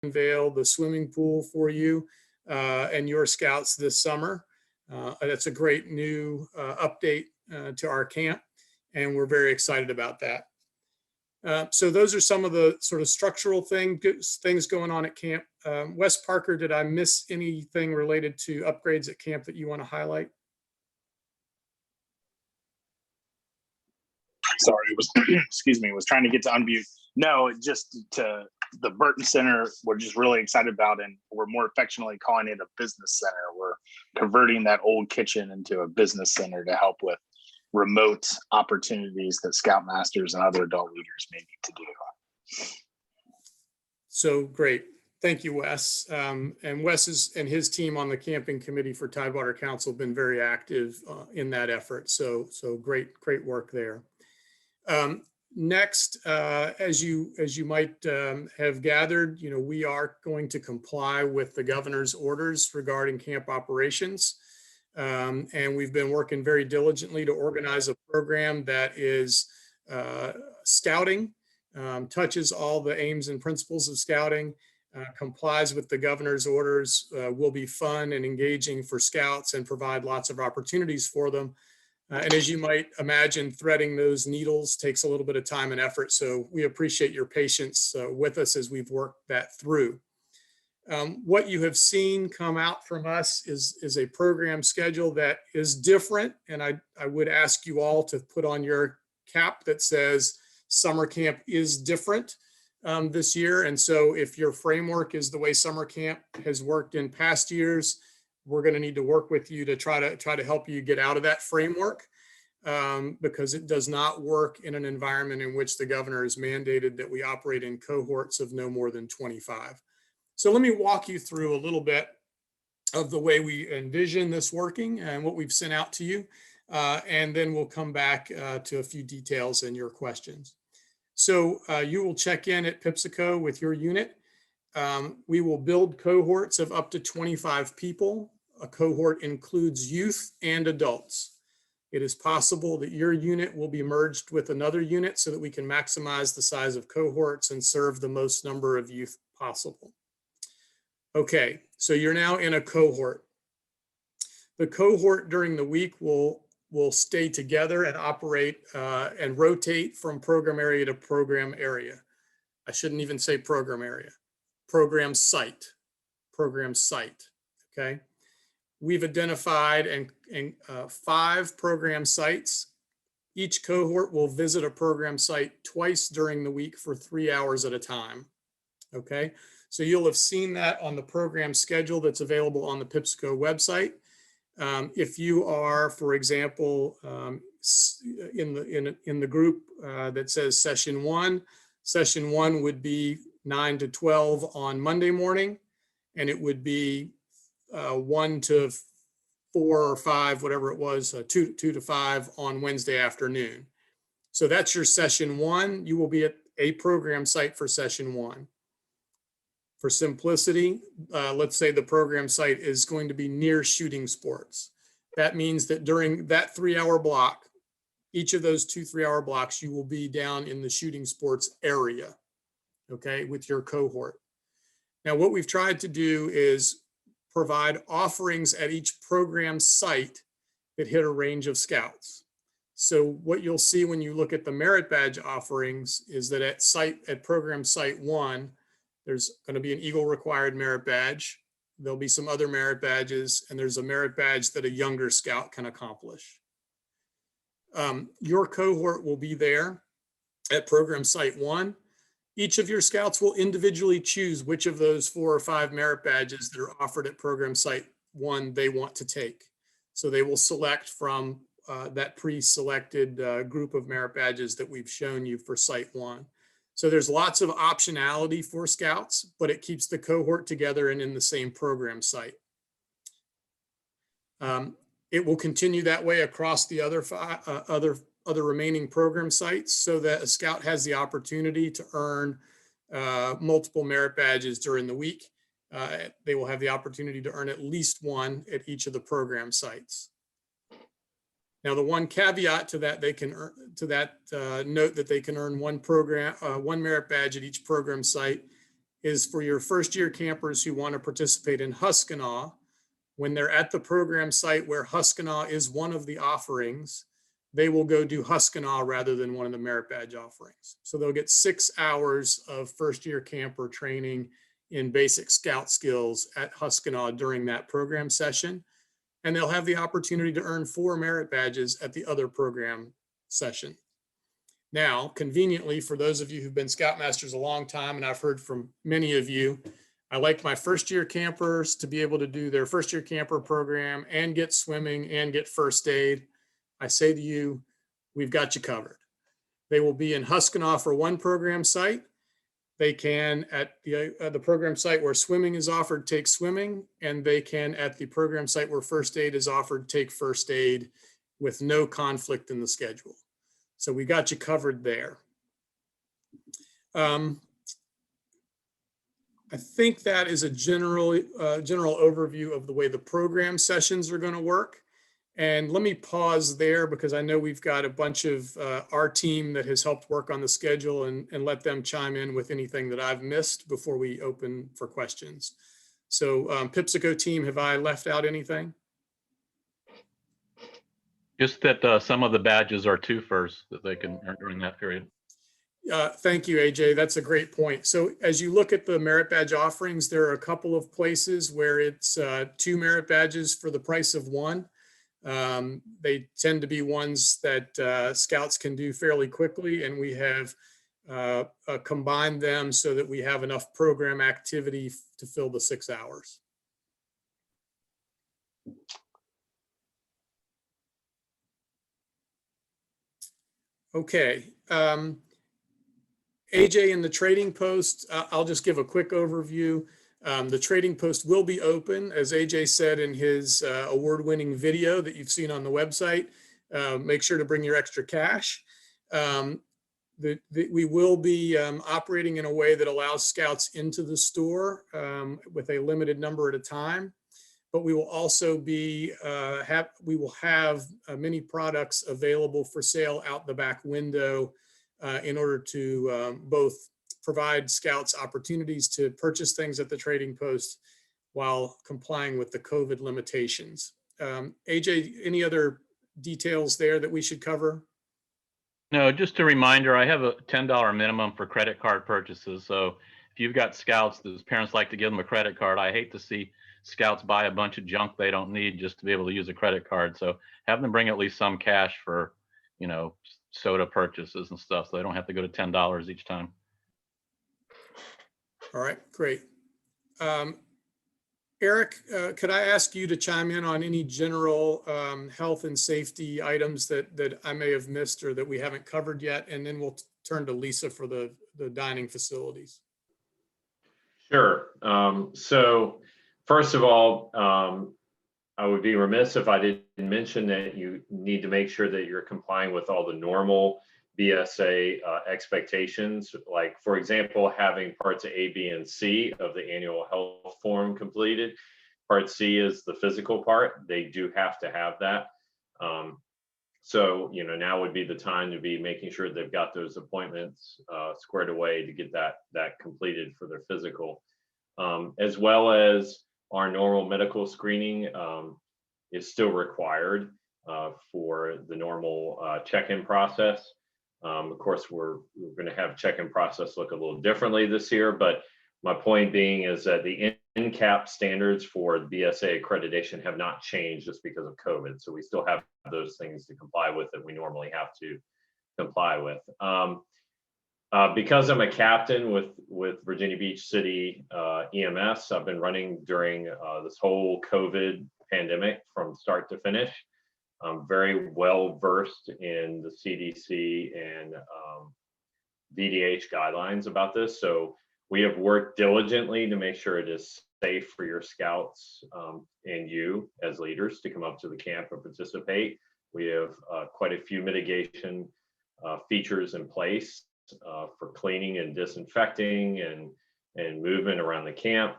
unveil the swimming pool for you and your scouts this summer. That's a great new update to our camp, and we're very excited about that. So those are some of the sort of structural things going on at camp. Wes Parker, did I miss anything related to upgrades at camp that you want to highlight? Sorry, it was excuse me, was trying to get to unmute. No, just to the Burton Center, we're just really excited about, and we're more affectionately calling it a business center. We're converting that old kitchen into a business center to help with remote opportunities that Scoutmasters and other adult leaders may need to do. So great. Thank you, Wes. And Wes and his team on the camping committee for Tidewater Council have been very active in that effort. So great work there. Next, as you might have gathered, we are going to comply with the governor's orders regarding camp operations. And we've been working very diligently to organize a program that is scouting, touches all the aims and principles of scouting, complies with the governor's orders, will be fun and engaging for scouts and provide lots of opportunities for them. And as you might imagine, threading those needles takes a little bit of time and effort. So we appreciate your patience with us as we've worked that through. What you have seen come out from us is a program schedule that is different. And I would ask you all to put on your cap that says summer camp is different this year. And so if your framework is the way summer camp has worked in past years, we're going to need to work with you to try to help you get out of that framework because it does not work in an environment in which the governor has mandated that we operate in cohorts of no more than 25. So let me walk you through a little bit of the way we envision this working and what we've sent out to you. And then we'll come back to a few details and your questions. So you will check in at Pipsico with your unit. We will build cohorts of up to 25 people. A cohort includes youth and adults. It is possible that your unit will be merged with another unit so that we can maximize the size of cohorts and serve the most number of youth possible. Okay, so you're now in a cohort. The cohort during the week will stay together and operate and rotate from program area to program area. I shouldn't even say program area. Program site, okay? We've identified 5 program sites. Each cohort will visit a program site twice during the week for 3 hours at a time, okay? So you'll have seen that on the program schedule that's available on the Pipsico website. If you are, for example, in the group that says session 1 would be 9 to 12 on Monday morning, and it would be 1 to 4 or 5, whatever it was, 2 to 5 on Wednesday afternoon. So that's your session 1. You will be at a program site for session 1. For simplicity, let's say the program site is going to be near shooting sports. That means that during that 3-hour block, each of those 2 3-hour blocks, you will be down in the shooting sports area, okay, with your cohort. Now, what we've tried to do is provide offerings at each program site that hit a range of scouts. So what you'll see when you look at the merit badge offerings is that at program site 1, there's going to be an Eagle required merit badge. There'll be some other merit badges, and there's a merit badge that a younger scout can accomplish. Your cohort will be there at program site 1. Each of your scouts will individually choose which of those 4 or 5 merit badges that are offered at program site 1 they want to take. So they will select from that pre-selected group of merit badges that we've shown you for site 1. So there's lots of optionality for scouts, but it keeps the cohort together and in the same program site. It will continue that way across the other remaining program sites so that a scout has the opportunity to earn multiple merit badges during the week. They will have the opportunity to earn at least 1 at each of the program sites. Now, the one caveat to that, note that they can earn one merit badge at each program site is for your first year campers who want to participate in Huskanaw. When they're at the program site where Huskanaw is one of the offerings, they will go do Huskanaw rather than one of the merit badge offerings. So they'll get 6 hours of first year camper training in basic scout skills at Huskanaw during that program session. And they'll have the opportunity to earn 4 merit badges at the other program session. Now, conveniently, for those of you who've been Scoutmasters a long time, and I've heard from many of you, I like my first year campers to be able to do their first year camper program and get swimming and get first aid. I say to you, we've got you covered. They will be in Huskanaw for one program site. They can, at the program site where swimming is offered, take swimming, and they can, at the program site where first aid is offered, take first aid with no conflict in the schedule. So we got you covered there. I think that is a general overview of the way the program sessions are going to work. And let me pause there because I know we've got a bunch of our team that has helped work on the schedule, and let them chime in with anything that I've missed before we open for questions. So Pipsico team, have I left out anything? Just that some of the badges are twofers that they can earn during that period. Thank you, AJ. That's a great point. So as you look at the merit badge offerings, there are a couple of places where it's 2 merit badges for the price of 1. They tend to be ones that scouts can do fairly quickly, and we have combined them so that we have enough program activity to fill the 6 hours. Okay. AJ, in the trading post, I'll just give a quick overview. The trading post will be open, as AJ said in his award-winning video that you've seen on the website. Make sure to bring your extra cash. We will be operating in a way that allows scouts into the store with a limited number at a time. But we will also be have many products available for sale out the back window in order to both provide scouts opportunities to purchase things at the trading post while complying with the COVID limitations. AJ, any other details there that we should cover? No, just a reminder, I have a $10 minimum for credit card purchases. So if you've got scouts that parents like to give them a credit card, I hate to see scouts buy a bunch of junk they don't need just to be able to use a credit card. So have them bring at least some cash for, soda purchases and stuff, so they don't have to go to $10 each time. All right, great. Eric, could I ask you to chime in on any general health and safety items that I may have missed or that we haven't covered yet? And then we'll turn to Lisa for the dining facilities. Sure. So first of all, I would be remiss if I didn't mention that you need to make sure that you're complying with all the normal BSA expectations, like, for example, having parts A, B, and C of the annual health form completed. Part C is the physical part. They do have to have that. So, now would be the time to be making sure they've got those appointments squared away to get that completed for their physical, as well as our normal medical screening is still required for the normal check-in process. Of course, we're going to have check-in process look a little differently this year, but my point being is that the NCAP standards for BSA accreditation have not changed just because of COVID. So we still have those things to comply with that we normally have to comply with. Because I'm a captain with Virginia Beach City EMS, I've been running during this whole COVID pandemic from start to finish. I'm very well versed in the CDC and VDH guidelines about this. So we have worked diligently to make sure it is safe for your scouts and you as leaders to come up to the camp and participate. We have quite a few mitigation features in place for cleaning and disinfecting and movement around the camp.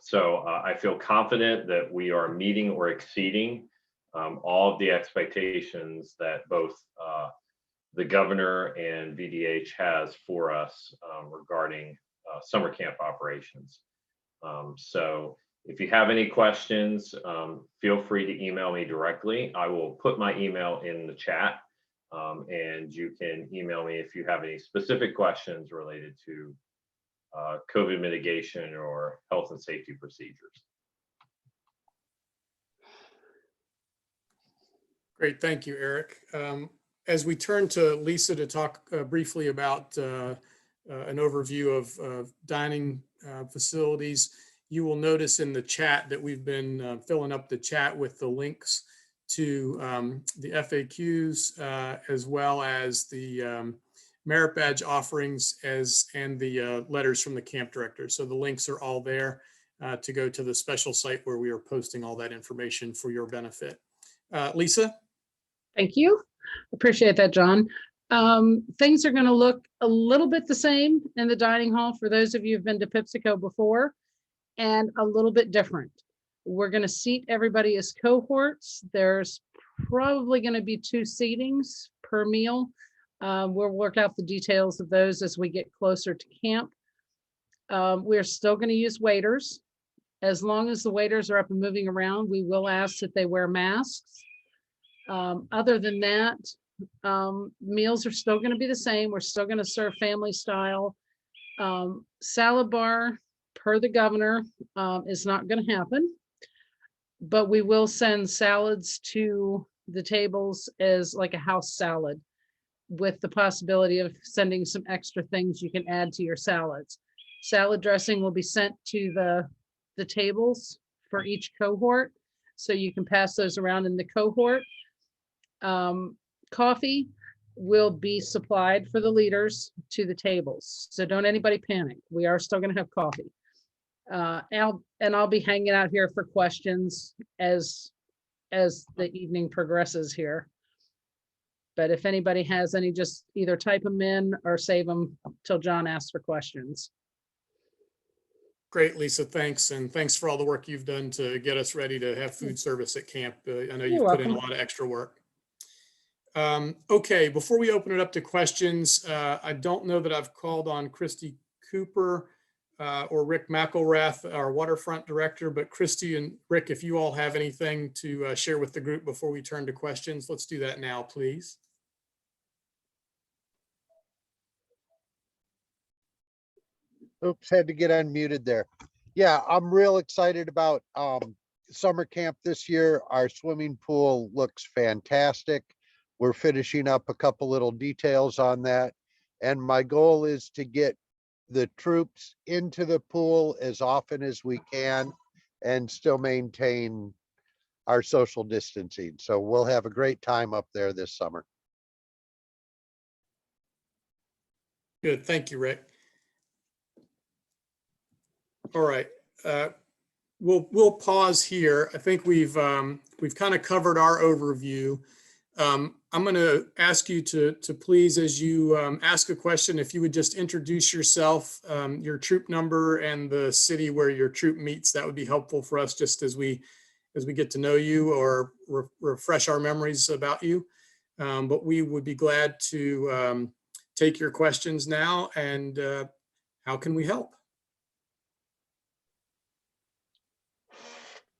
So I feel confident that we are meeting or exceeding all of the expectations that both the governor and VDH has for us regarding summer camp operations. So if you have any questions, feel free to email me directly. I will put my email in the chat, and you can email me if you have any specific questions related to COVID mitigation or health and safety procedures. Great, thank you, Eric. As we turn to Lisa to talk briefly about an overview of dining facilities, you will notice in the chat that we've been filling up the chat with the links to the FAQs as well as the merit badge offerings and the letters from the camp director. So the links are all there to go to the special site where we are posting all that information for your benefit. Lisa? Thank you. Appreciate that, John. Things are going to look a little bit the same in the dining hall for those of you who've been to Pipsico before, and a little bit different. We're going to seat everybody as cohorts. There's probably going to be 2 seatings per meal. We'll work out the details of those as we get closer to camp. We're still going to use waiters. As long as the waiters are up and moving around, we will ask that they wear masks. Other than that, meals are still going to be the same. We're still going to serve family style. Salad bar, per the governor, is not going to happen, but we will send salads to the tables as like a house salad, with the possibility of sending some extra things you can add to your salads. Salad dressing will be sent to the tables for each cohort, so you can pass those around in the cohort. Coffee will be supplied for the leaders to the tables, so don't anybody panic. We are still going to have coffee. I'll be hanging out here for questions as the evening progresses here. But if anybody has any, just either type them in or save them till John asks for questions. Great, Lisa, thanks. And thanks for all the work you've done to get us ready to have food service at camp. I know you've put in a lot of extra work. Okay, before we open it up to questions, I don't know that I've called on Christy Cooper or Rick McElrath, our waterfront director, but Christy and Rick, if you all have anything to share with the group before we turn to questions, let's do that now, please. Oops, had to get unmuted there. Yeah, I'm real excited about summer camp this year. Our swimming pool looks fantastic. We're finishing up a couple little details on that. And my goal is to get the troops into the pool as often as we can and still maintain our social distancing. So we'll have a great time up there this summer. Good, thank you, Rick. All right, we'll pause here. I think we've kind of covered our overview. I'm going to ask you to please, as you ask a question, if you would just introduce yourself, your troop number, and the city where your troop meets. That would be helpful for us just as we get to know you or refresh our memories about you. But we would be glad to take your questions now. And how can we help?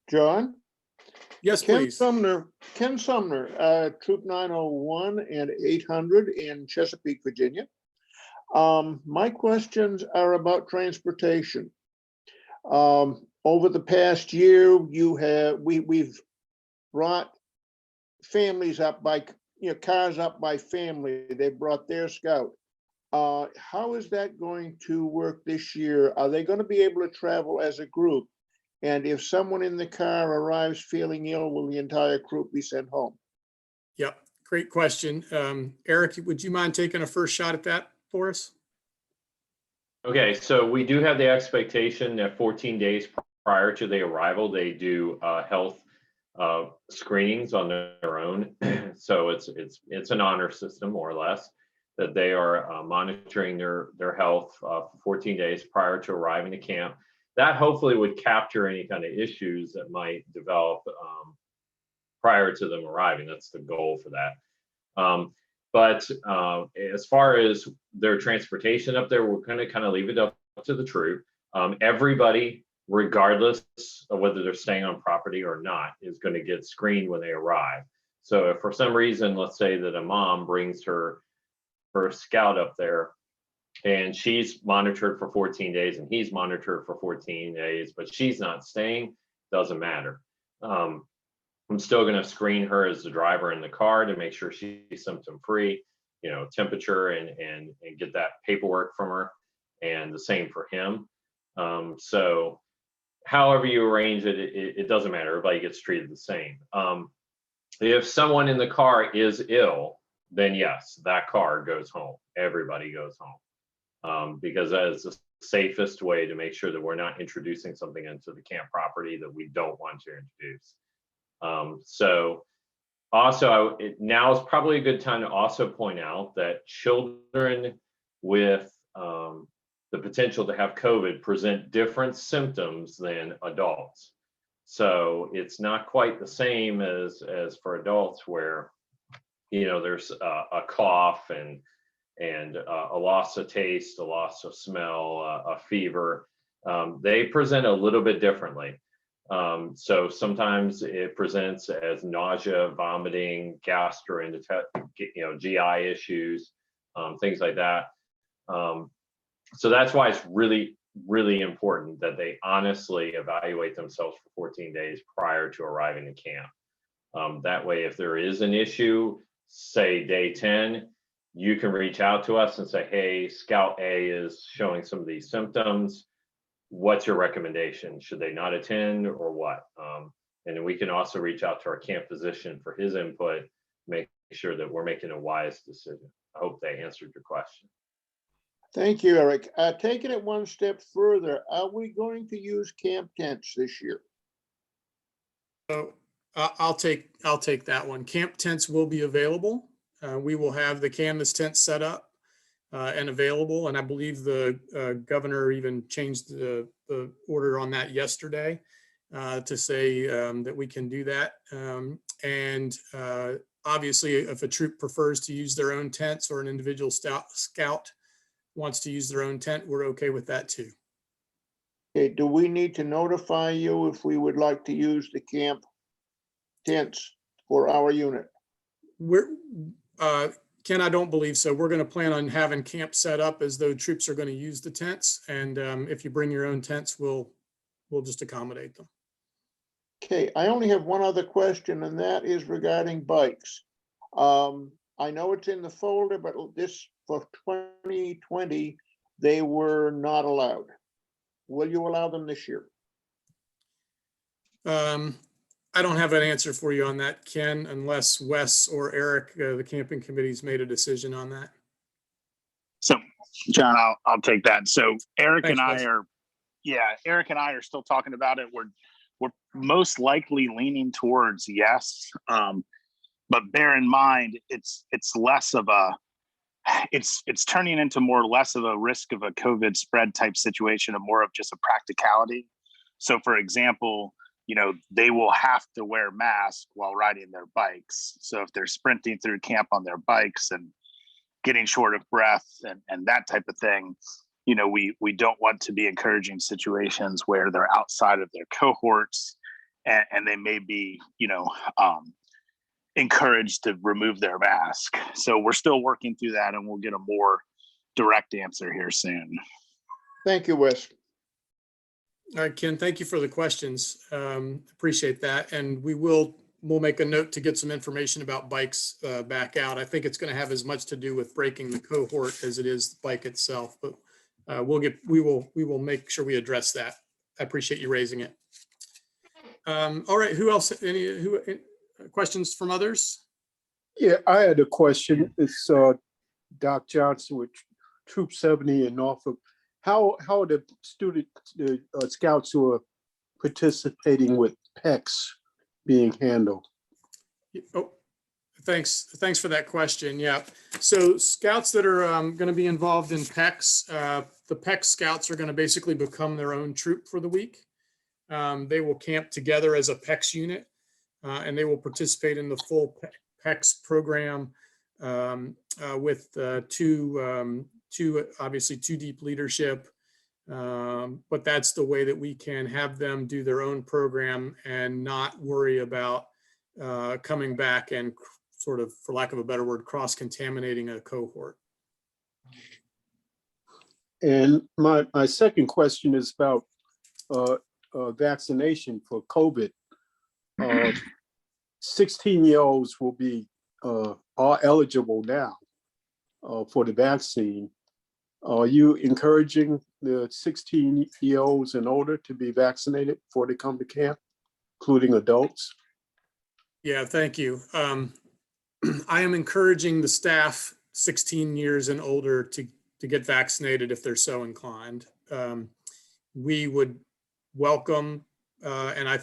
John? Yes, Ken please. Sumner, Troop 901 and 800 in Chesapeake, Virginia. My questions are about transportation. Over the past year, we've brought families up by, cars up by family. They brought their Scout. How is that going to work this year? Are they going to be able to travel as a group? And if someone in the car arrives feeling ill, will the entire group be sent home? Yep, great question. Eric, would you mind taking a first shot at that for us? Okay, so we do have the expectation that 14 days prior to the arrival, they do health screenings on their own. So it's an honor system, more or less, that they are monitoring their health for 14 days prior to arriving to camp. That hopefully would capture any kind of issues that might develop prior to them arriving. That's the goal for that. But as far as their transportation up there, we're going to kind of leave it up to the troop. Everybody, regardless of whether they're staying on property or not, is going to get screened when they arrive. So if for some reason, let's say that a mom brings her scout up there and she's monitored for 14 days and he's monitored for 14 days, but she's not staying, doesn't matter. I'm still going to screen her as the driver in the car to make sure she's symptom free, temperature and get that paperwork from her, and the same for him. So however you arrange it, it doesn't matter. Everybody gets treated the same. If someone in the car is ill, then yes, that car goes home. Everybody goes home, because that is the safest way to make sure that we're not introducing something into the camp property that we don't want to introduce. So also, now is probably a good time to also point out that children with the potential to have COVID present different symptoms than adults. So it's not quite the same as for adults, where there's a cough and a loss of taste, a loss of smell, a fever. They present a little bit differently. So sometimes it presents as nausea, vomiting, GI issues, things like that. So that's why it's really, really important that they honestly evaluate themselves for 14 days prior to arriving to camp. That way, if there is an issue, say day 10, you can reach out to us and say, hey, Scout A is showing some of these symptoms. What's your recommendation? Should they not attend or what? And then we can also reach out to our camp physician for his input, make sure that we're making a wise decision. I hope that answered your question. Thank you, Eric. Taking it one step further, are we going to use camp tents this year? So I'll take that one. Camp tents will be available. We will have the canvas tent set up and available. And I believe the governor even changed the order on that yesterday to say that we can do that. And obviously, if a troop prefers to use their own tents or an individual scout wants to use their own tent, we're okay with that too. Okay, do we need to notify you if we would like to use the camp tents for our unit? Ken, I don't believe so. We're going to plan on having camp set up as though troops are going to use the tents. And if you bring your own tents, we'll just accommodate them. Okay, I only have one other question, and that is regarding bikes. I know it's in the folder, but this for 2020, they were not allowed. Will you allow them this year? I don't have an answer for you on that, Ken, unless Wes or Eric, the camping committee's made a decision on that. So, John, I'll take that. So Eric Thanks, and I Wes. Eric and I are still talking about it. We're most likely leaning towards yes. But bear in mind, it's less of a, it's turning into more or less of a risk of a COVID spread type situation and more of just a practicality. So for example, they will have to wear masks while riding their bikes. So if they're sprinting through camp on their bikes and getting short of breath and that type of thing, we don't want to be encouraging situations where they're outside of their cohorts and they may be, encouraged to remove their mask. So we're still working through that, and we'll get a more direct answer here soon. Thank you, Wes. All right, Ken, thank you for the questions. Appreciate that. And we'll make a note to get some information about bikes back out. I think it's going to have as much to do with breaking the cohort as it is the bike itself, but we will make sure we address that. I appreciate you raising it. All right, who else? Any questions from others? Yeah, I had a question. It's Doc Johnson with Troop 70 in Norfolk. How are the scouts who are participating with PECs being handled? Oh, thanks for that question. Yeah, so scouts that are going to be involved in PECs, the PEC scouts are going to basically become their own troop for the week. They will camp together as a PECs unit, and they will participate in the full PECs program with two deep leadership, But that's the way that we can have them do their own program and not worry about coming back and sort of, for lack of a better word, cross-contaminating a cohort. And my second question is about vaccination for COVID. 16-year-olds will be are eligible now for the vaccine. Are you encouraging the 16-year-olds and older to be vaccinated before they come to camp, including adults? Yeah, thank you. I am encouraging the staff 16 years and older to get vaccinated if they're so inclined. We would welcome, and I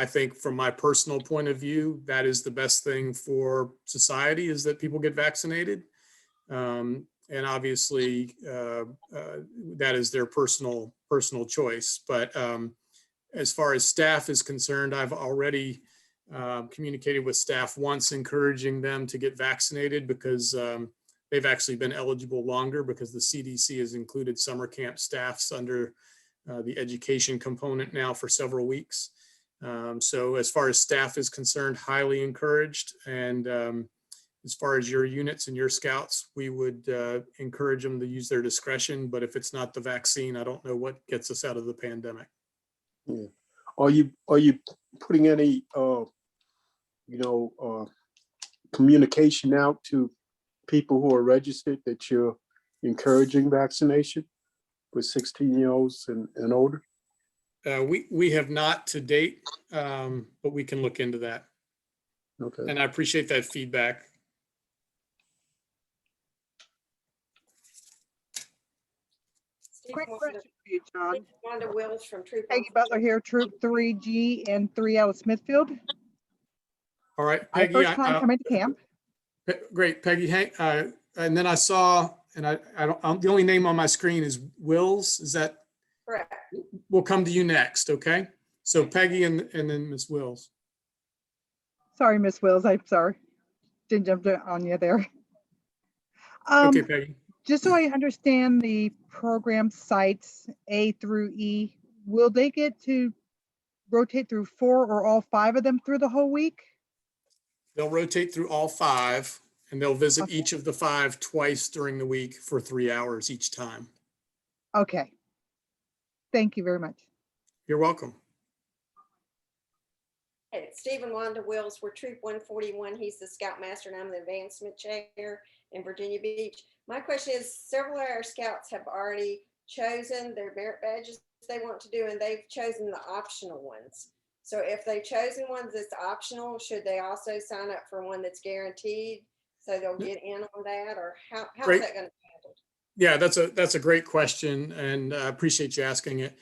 think from my personal point of view, that is the best thing for society, is that people get vaccinated. And obviously, that is their personal choice. But as far as staff is concerned, I've already communicated with staff once, encouraging them to get vaccinated, because they've actually been eligible longer, because the CDC has included summer camp staffs under the education component now for several weeks. So as far as staff is concerned, highly encouraged. And as far as your units and your scouts, we would encourage them to use their discretion. But if it's not the vaccine, I don't know what gets us out of the pandemic. Yeah. Are you putting any communication out to people who are registered that you're encouraging vaccination with 16-year-olds and older? We have not to date, but we can look into that. Okay. And I appreciate that feedback. Quick question for you, John. Wanda Wills from Troop. Peggy Butler here, Troop 3G and 3L Smithfield. All right, My Peggy. first time coming to camp. Great, Peggy. And then I saw, and the only name on my screen is Wills. Is that Correct. We'll come to you next, okay? So Peggy and then Ms. Wills. Sorry, Miss Wills. I'm sorry. Didn't jump on you there. Okay, Peggy. Just so I understand the program sites A through E, will they get to rotate through 4 or all 5 of them through the whole week? They'll rotate through all 5, and they'll visit Okay. each of the 5 twice during the week for 3 hours each time. Okay. Thank you very much. You're welcome. Hey, Stephen Wanda Wills, we're Troop 141. He's the Scoutmaster and I'm the Advancement Chair in Virginia Beach. My question is, several of our scouts have already chosen their merit badges they want to do, and they've chosen the optional ones. So if they've chosen ones that's optional, should they also sign up for one that's guaranteed so they'll get in on that, or how's that going to be handled? Yeah, that's a great question, and I appreciate you asking it.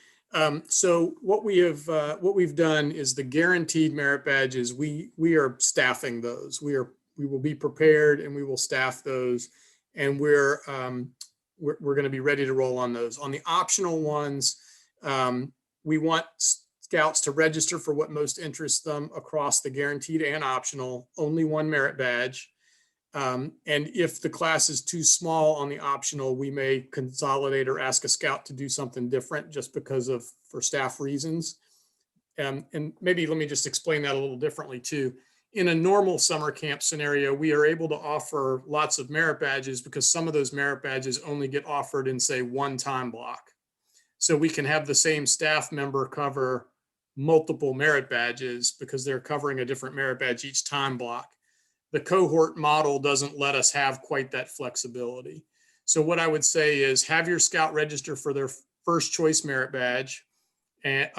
So what we've done is the guaranteed merit badges. We are staffing those. We will be prepared and we will staff those, and we're going to be ready to roll on those. On the optional ones, we want scouts to register for what most interests them across the guaranteed and optional, only one merit badge. And if the class is too small on the optional, we may consolidate or ask a scout to do something different just because for staff reasons. And maybe let me just explain that a little differently too. In a normal summer camp scenario, we are able to offer lots of merit badges because some of those merit badges only get offered in, say, one time block. So we can have the same staff member cover multiple merit badges because they're covering a different merit badge each time block. The cohort model doesn't let us have quite that flexibility. So what I would say is have your scout register for their first choice merit badge, and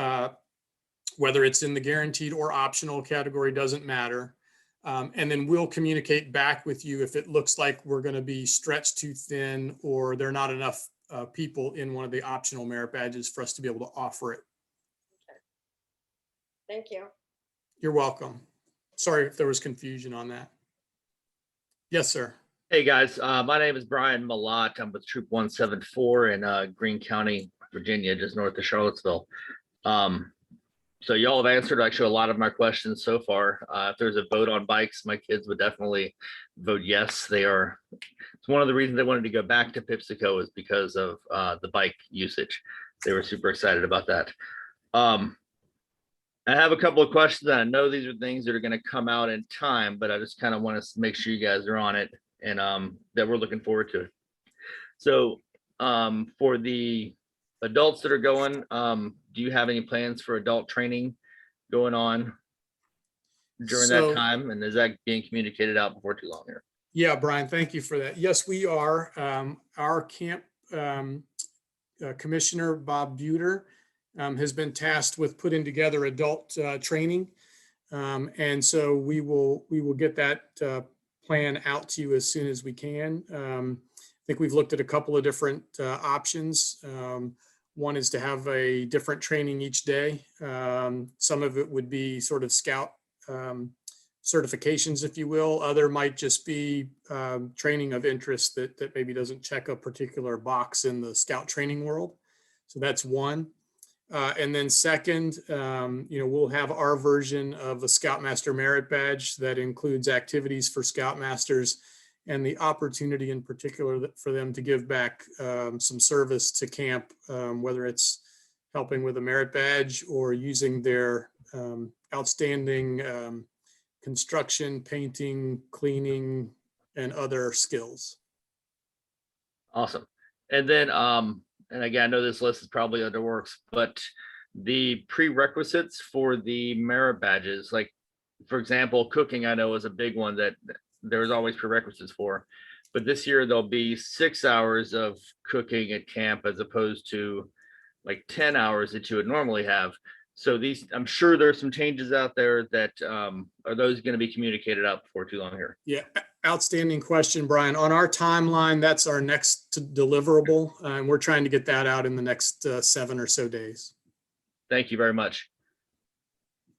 whether it's in the guaranteed or optional category, doesn't matter. And then we'll communicate back with you if it looks like we're going to be stretched too thin or there are not enough people in one of the optional merit badges for us to be able to offer it. Okay. Thank you. You're welcome. Sorry if there was confusion on that. Yes, sir. Hey guys, my name is Brian Malott. I'm with Troop 174 in Greene County, Virginia, just north of Charlottesville. So y'all have answered actually a lot of my questions so far. If there's a vote on bikes, my kids would definitely vote yes. It's one of the reasons they wanted to go back to Pipsico is because of the bike usage. they were super excited about that. I have a couple of questions. I know these are things that are going to come out in time, but I just kind of want to make sure you guys are on it and that we're looking forward to it. So for the adults that are going, do you have any plans for adult training going on during that So- time? And is that being communicated out before too long here? Yeah, Brian, thank you for that. Yes, we are. Our camp commissioner, Bob Buter, has been tasked with putting together adult training. And so we will get that plan out to you as soon as we can. I think we've looked at a couple of different options. One is to have a different training each day. Some of it would be sort of scout certifications, if you will. Other might just be training of interest that maybe doesn't check a particular box in the scout training world. So that's one. And then second, we'll have our version of the Scoutmaster Merit Badge that includes activities for Scoutmasters and the opportunity in particular for them to give back some service to camp, whether it's helping with a merit badge or using their outstanding construction, painting, cleaning, and other skills. Awesome. And then, and again, I know this list is probably under works, but the prerequisites for the merit badges, like for example, cooking, I know is a big one that there's always prerequisites for, but this year there'll be 6 hours of cooking at camp as opposed to like 10 hours that you would normally have. So these, I'm sure there's some changes out there that are those going to be communicated out before too long here? Yeah, outstanding question, Brian. On our timeline, that's our next deliverable, and we're trying to get that out in the next 7 or so days. Thank you very much.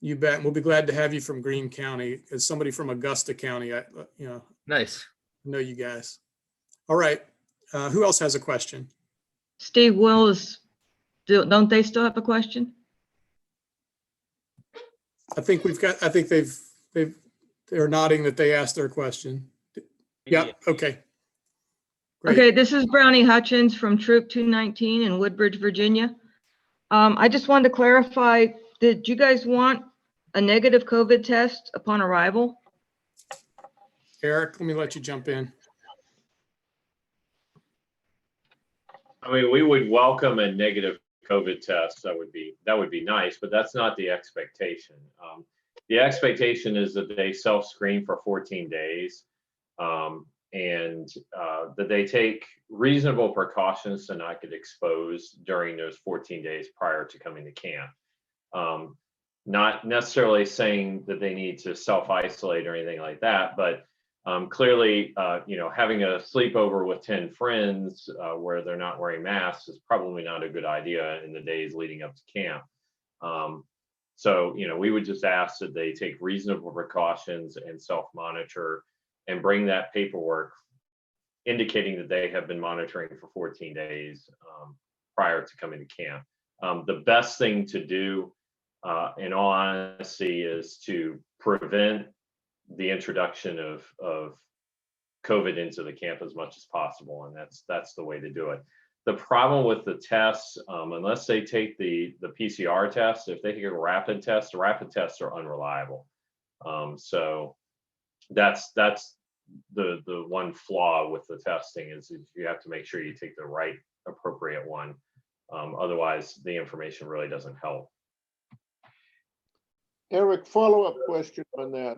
You bet. We'll be glad to have you from Greene County. As somebody from Augusta County, I Nice. know you guys. All right. Who else has a question? Steve Wills, don't they still have a question? I think they're nodding that they asked their question. Yeah. Okay. Great. Okay, this is Brownie Hutchins from Troop 219 in Woodbridge, Virginia. I just wanted to clarify, did you guys want a negative COVID test upon arrival? Eric, let me let you jump in. I mean, we would welcome a negative COVID test. That would be nice, but that's not the expectation. The expectation is that they self-screen for 14 days and that they take reasonable precautions to not get exposed during those 14 days prior to coming to camp. Not necessarily saying that they need to self-isolate or anything like that, but clearly, having a sleepover with 10 friends where they're not wearing masks is probably not a good idea in the days leading up to camp. So, we would just ask that they take reasonable precautions and self-monitor and bring that paperwork indicating that they have been monitoring for 14 days prior to coming to camp. The best thing to do, in all honesty, is to prevent the introduction of COVID into the camp as much as possible. And that's the way to do it. The problem with the tests, unless they take the PCR test, if they take a rapid test, the rapid tests are unreliable. So that's the one flaw with the testing is you have to make sure you take the right appropriate one. Otherwise, the information really doesn't help. Eric, follow-up question on that.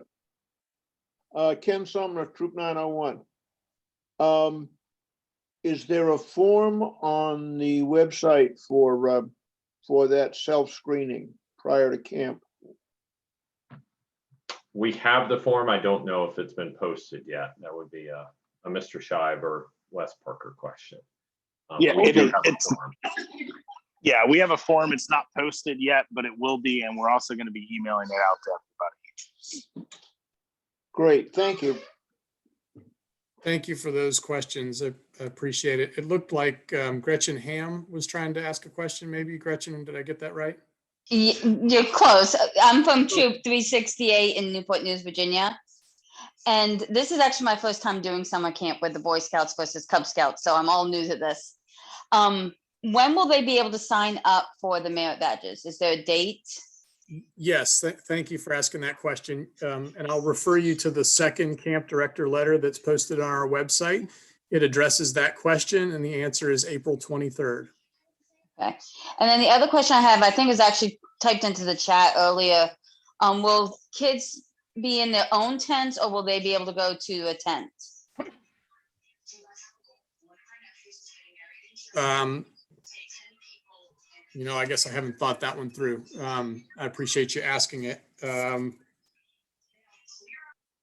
Ken Sumner, Troop 901. Is there a form on the website for that self-screening prior to camp? We have the form. I don't know if it's been posted yet. That would be a Mr. Shive or Wes Parker question. Yeah, we do have a it's form. Yeah, we have a form. It's not posted yet, but it will be, and we're also going to be emailing it out to everybody. Great, thank you. Thank you for those questions. I appreciate it. It looked like Gretchen Ham was trying to ask a question. Maybe Gretchen, did I get that right? You're close. I'm from Troop 368 in Newport News, Virginia. And this is actually my first time doing summer camp with the Boy Scouts versus Cub Scouts. So I'm all new to this. when will they be able to sign up for the merit badges? Is there a date? Yes, thank you for asking that question. And I'll refer you to the second camp director letter that's posted on our website. It addresses that question, and the answer is April 23rd. Okay. And then the other question I have, I think is actually typed into the chat earlier. Will kids be in their own tents, or will they be able to go to a tent? I guess I haven't thought that one through. I appreciate you asking it.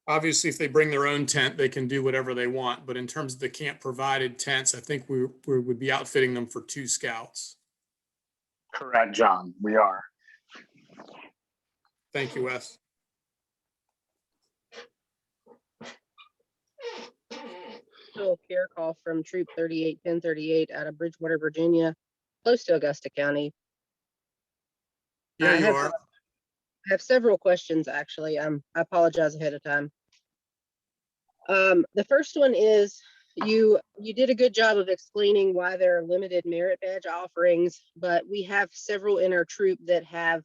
Obviously, if they bring their own tent, they can do whatever they want. But in terms of the camp provided tents, I think we would be outfitting them for 2 scouts. Correct, John. We are. Thank you, Wes. Still a care call from Troop 381038 out of Bridgewater, Virginia, close to Augusta County. Yeah, you are. I have several questions, actually. I apologize ahead of time. The first one is, you did a good job of explaining why there are limited merit badge offerings, but we have several in our troop that have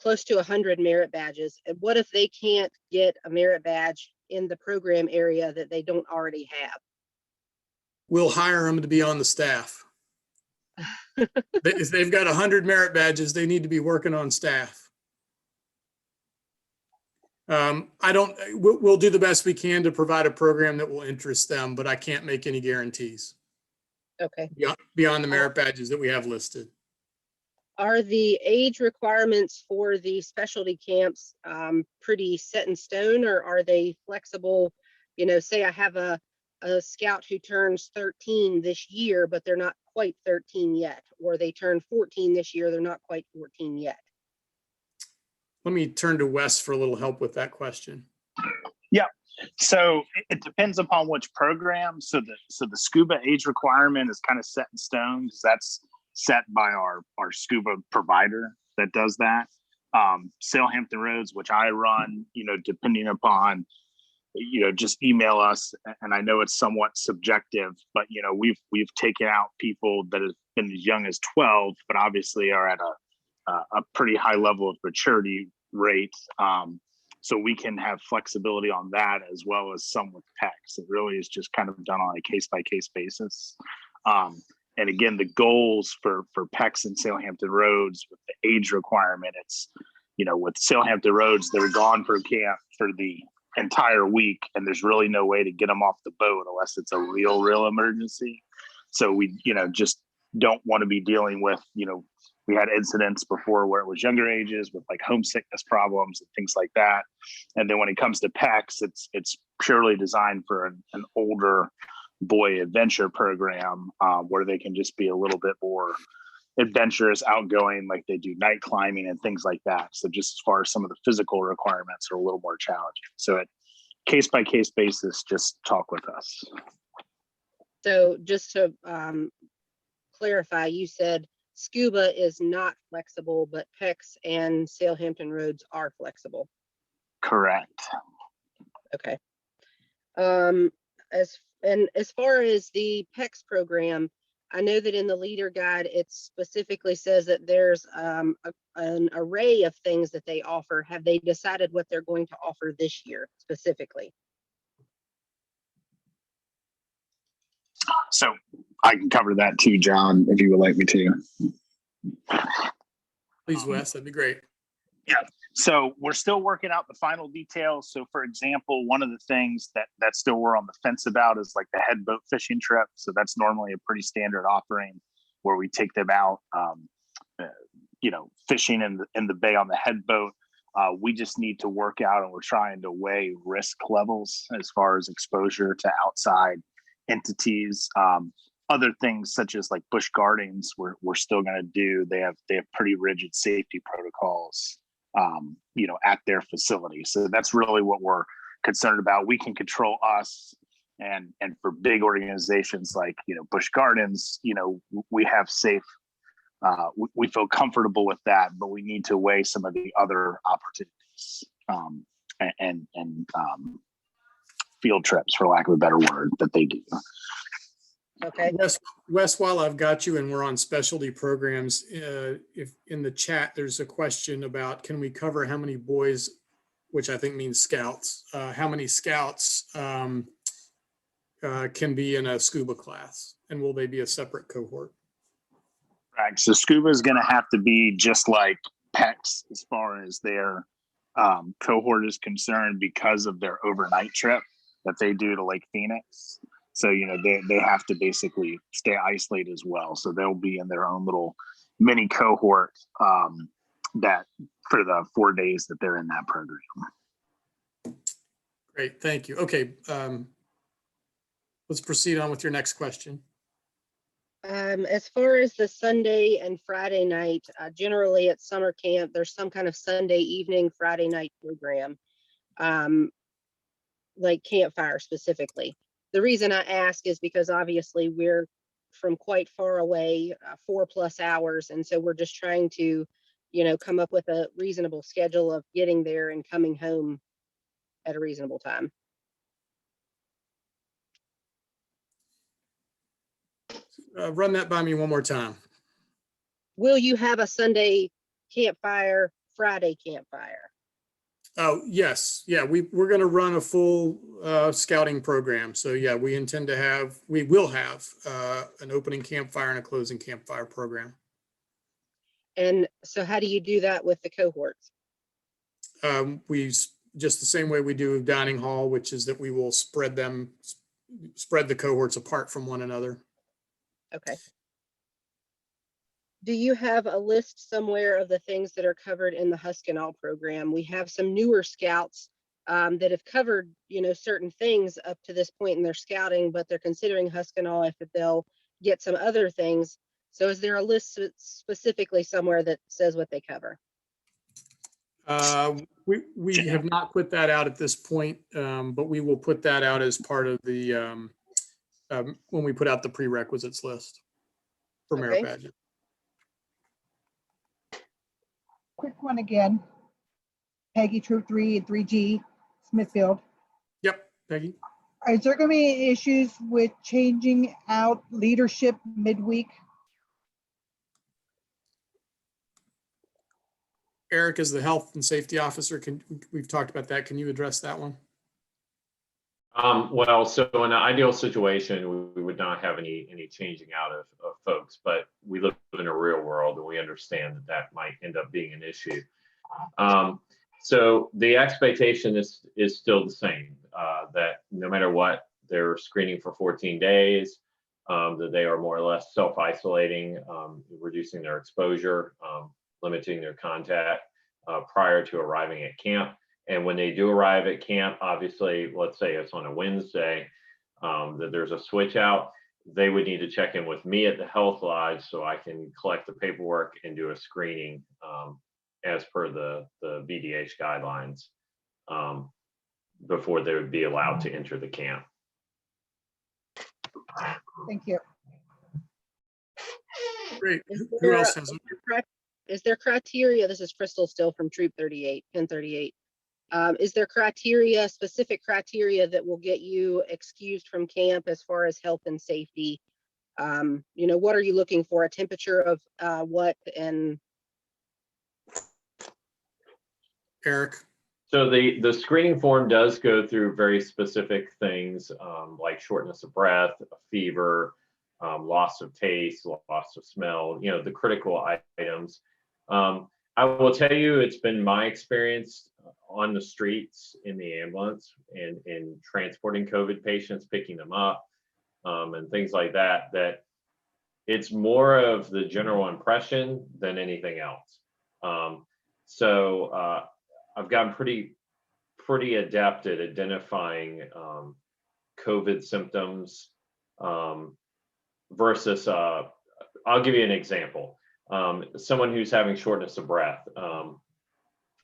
close to 100 merit badges. And what if they can't get a merit badge in the program area that they don't already have? We'll hire them to be on the staff. If they've got 100 merit badges, they need to be working on staff. We'll do the best we can to provide a program that will interest them, but I can't make any guarantees. Okay. Beyond the merit badges that we have listed. Are the age requirements for the specialty camps pretty set in stone, or are they flexible? Say I have a scout who turns 13 this year, but they're not quite 13 yet, or they turn 14 this year, they're not quite 14 yet. Let me turn to Wes for a little help with that question. Yeah. So it depends upon which program. So the scuba age requirement is kind of set in stone, because that's set by our scuba provider that does that. Sailhampton Roads, which I run, depending upon, just email us. And I know it's somewhat subjective, but we've taken out people that have been as young as 12, but obviously are at a pretty high level of maturity rate. So we can have flexibility on that, as well as some with PECs. It really is just kind of done on a case-by-case basis. And again, the goals for PECs and Sailhampton Roads with the age requirement, it's, with Sailhampton Roads, they're gone for camp for the entire week, and there's really no way to get them off the boat unless it's a real emergency. So we, just don't want to be dealing with, we had incidents before where it was younger ages with like homesickness problems and things like that. And then when it comes to PECs, it's purely designed for an older boy adventure program, where they can just be a little bit more adventurous, outgoing, like they do night climbing and things like that. So just as far as some of the physical requirements are a little more challenging. So at case-by-case basis, just talk with us. So just to clarify, you said scuba is not flexible, but PECs and Sailhampton Roads are flexible. Correct. Okay. As far as the PECs program, I know that in the leader guide, it specifically says that there's an array of things that they offer. Have they decided what they're going to offer this year specifically? So I can cover that too, John, if you would like me to. Please, Wes, that'd be great. Yeah. So we're still working out the final details. So for example, one of the things that still we're on the fence about is like the head boat fishing trip. So that's normally a pretty standard offering where we take them out, fishing in the bay on the head boat. We just need to work out, and we're trying to weigh risk levels as far as exposure to outside entities. Other things such as like bush gardens, we're still going to do. They have pretty rigid safety protocols, at their facility. So that's really what we're concerned about. We can control us, and for big organizations like, bush gardens, we have safe, we feel comfortable with that, but we need to weigh some of the other opportunities, and field trips, for lack of a better word, that they do. Okay, Wes, while I've got you and we're on specialty programs, if in the chat, there's a question about, can we cover how many boys, which I think means scouts, how many scouts can be in a scuba class, and will they be a separate cohort? Right. So scuba is going to have to be just like PEX as far as their cohort is concerned, because of their overnight trip that they do to Lake Phoenix. So, you know, they have to basically stay isolated as well. So they'll be in their own little mini cohort that for the 4 days that they're in that program. Great, thank you. Okay, let's proceed on with your next question. as far as the Sunday and Friday night, generally at summer camp, there's some kind of Sunday evening, Friday night program, like campfire specifically. The reason I ask is because obviously we're from quite far away, 4+ hours. And so we're just trying to, you know, come up with a reasonable schedule of getting there and coming home at a reasonable time. Run that by me one more time. Will you have a Sunday campfire, Friday campfire? Oh, yes. Yeah, we're going to run a full scouting program. So yeah, we will have an opening campfire and a closing campfire program. And so how do you do that with the cohorts? Just the same way we do dining hall, which is that we will spread the cohorts apart from one another. Okay. Do you have a list somewhere of the things that are covered in the Huskinall program? We have some newer scouts that have covered, you know, certain things up to this point in their scouting, but they're considering Huskinall if they'll get some other things. So is there a list specifically somewhere that says what they cover? We have not put that out at this point, but we will put that out as part of the when we put out the prerequisites list for merit Okay. badges. Quick one again. Peggy, Troop 3 and 3G, Smithfield. Yep, Peggy. Is there going to be issues with changing out leadership midweek? Eric, as the health and safety officer, we've talked about that. Can you address that one? Well, so in an ideal situation, we would not have any changing out of folks, but we live in a real world and we understand that might end up being an issue. So the expectation is still the same, that no matter what, they're screening for 14 days, that they are more or less self-isolating, reducing their exposure, limiting their contact prior to arriving at camp. And when they do arrive at camp, obviously, let's say it's on a Wednesday, that there's a switch out, they would need to check in with me at the health lodge so I can collect the paperwork and do a screening as per the VDH guidelines before they would be allowed to enter the camp. Thank you. Great. Who else has it? Is there criteria? This is Crystal still from Troop 38, 1038. Is there criteria, specific criteria that will get you excused from camp as far as health and safety? You know, what are you looking for? A temperature of what? And Eric. So the screening form does go through very specific things like shortness of breath, fever, loss of taste, loss of smell, you know, the critical items. I will tell you, it's been my experience on the streets, in the ambulance, and in transporting COVID patients, picking them up, and things like that, that it's more of the general impression than anything else. So I've gotten pretty adept at identifying COVID symptoms versus, I'll give you an example. Someone who's having shortness of breath,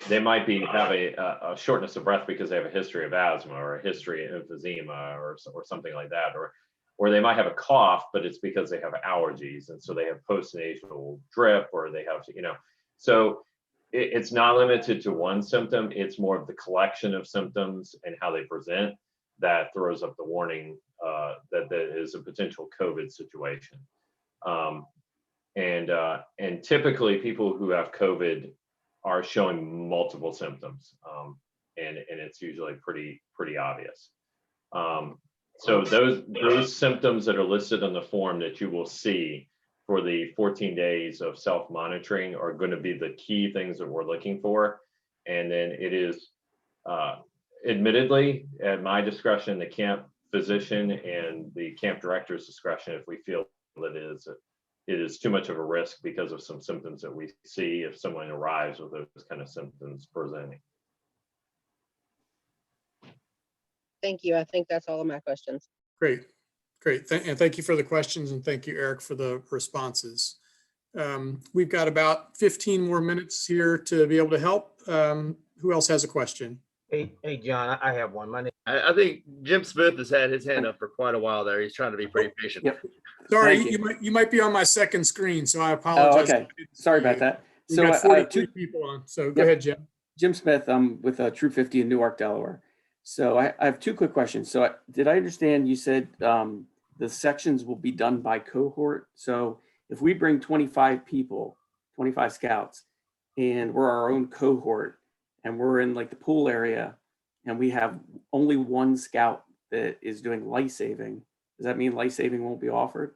they might have a shortness of breath because they have a history of asthma or a history of emphysema or something like that, or they might have a cough, but it's because they have allergies, and so they have postnasal drip, or they have, you know, so it's not limited to one symptom. It's more of the collection of symptoms and how they present. that throws up the warning that that is a potential COVID situation. And typically people who have COVID are showing multiple symptoms, and it's usually pretty obvious. So those symptoms that are listed on the form that you will see for the 14 days of self-monitoring are going to be the key things that we're looking for. And then it is admittedly at my discretion, the camp physician and the camp director's discretion, if we feel that it is too much of a risk because of some symptoms that we see if someone arrives with those kind of symptoms presenting. Thank you. I think that's all of my questions. Great, great. And thank you for the questions, and thank you, Eric, for the responses. We've got about 15 more minutes here to be able to help. Who else has a question? Hey, John, I have one. I think Jim Smith has had his hand up for quite a while there. He's trying to be pretty patient. Yep. Sorry, Thank you might be on my second screen, so I Oh, apologize. okay. Sorry about that. We've So got I have 43 two. people on, so go Yep. ahead, Jim. Jim Smith, I'm with Troop 50 in Newark, Delaware. So I have two quick questions. So did I understand you said the sections will be done by cohort? So if we bring 25 people, 25 scouts, and we're our own cohort, and we're in like the pool area, and we have only one scout that is doing life saving, does that mean life saving won't be offered?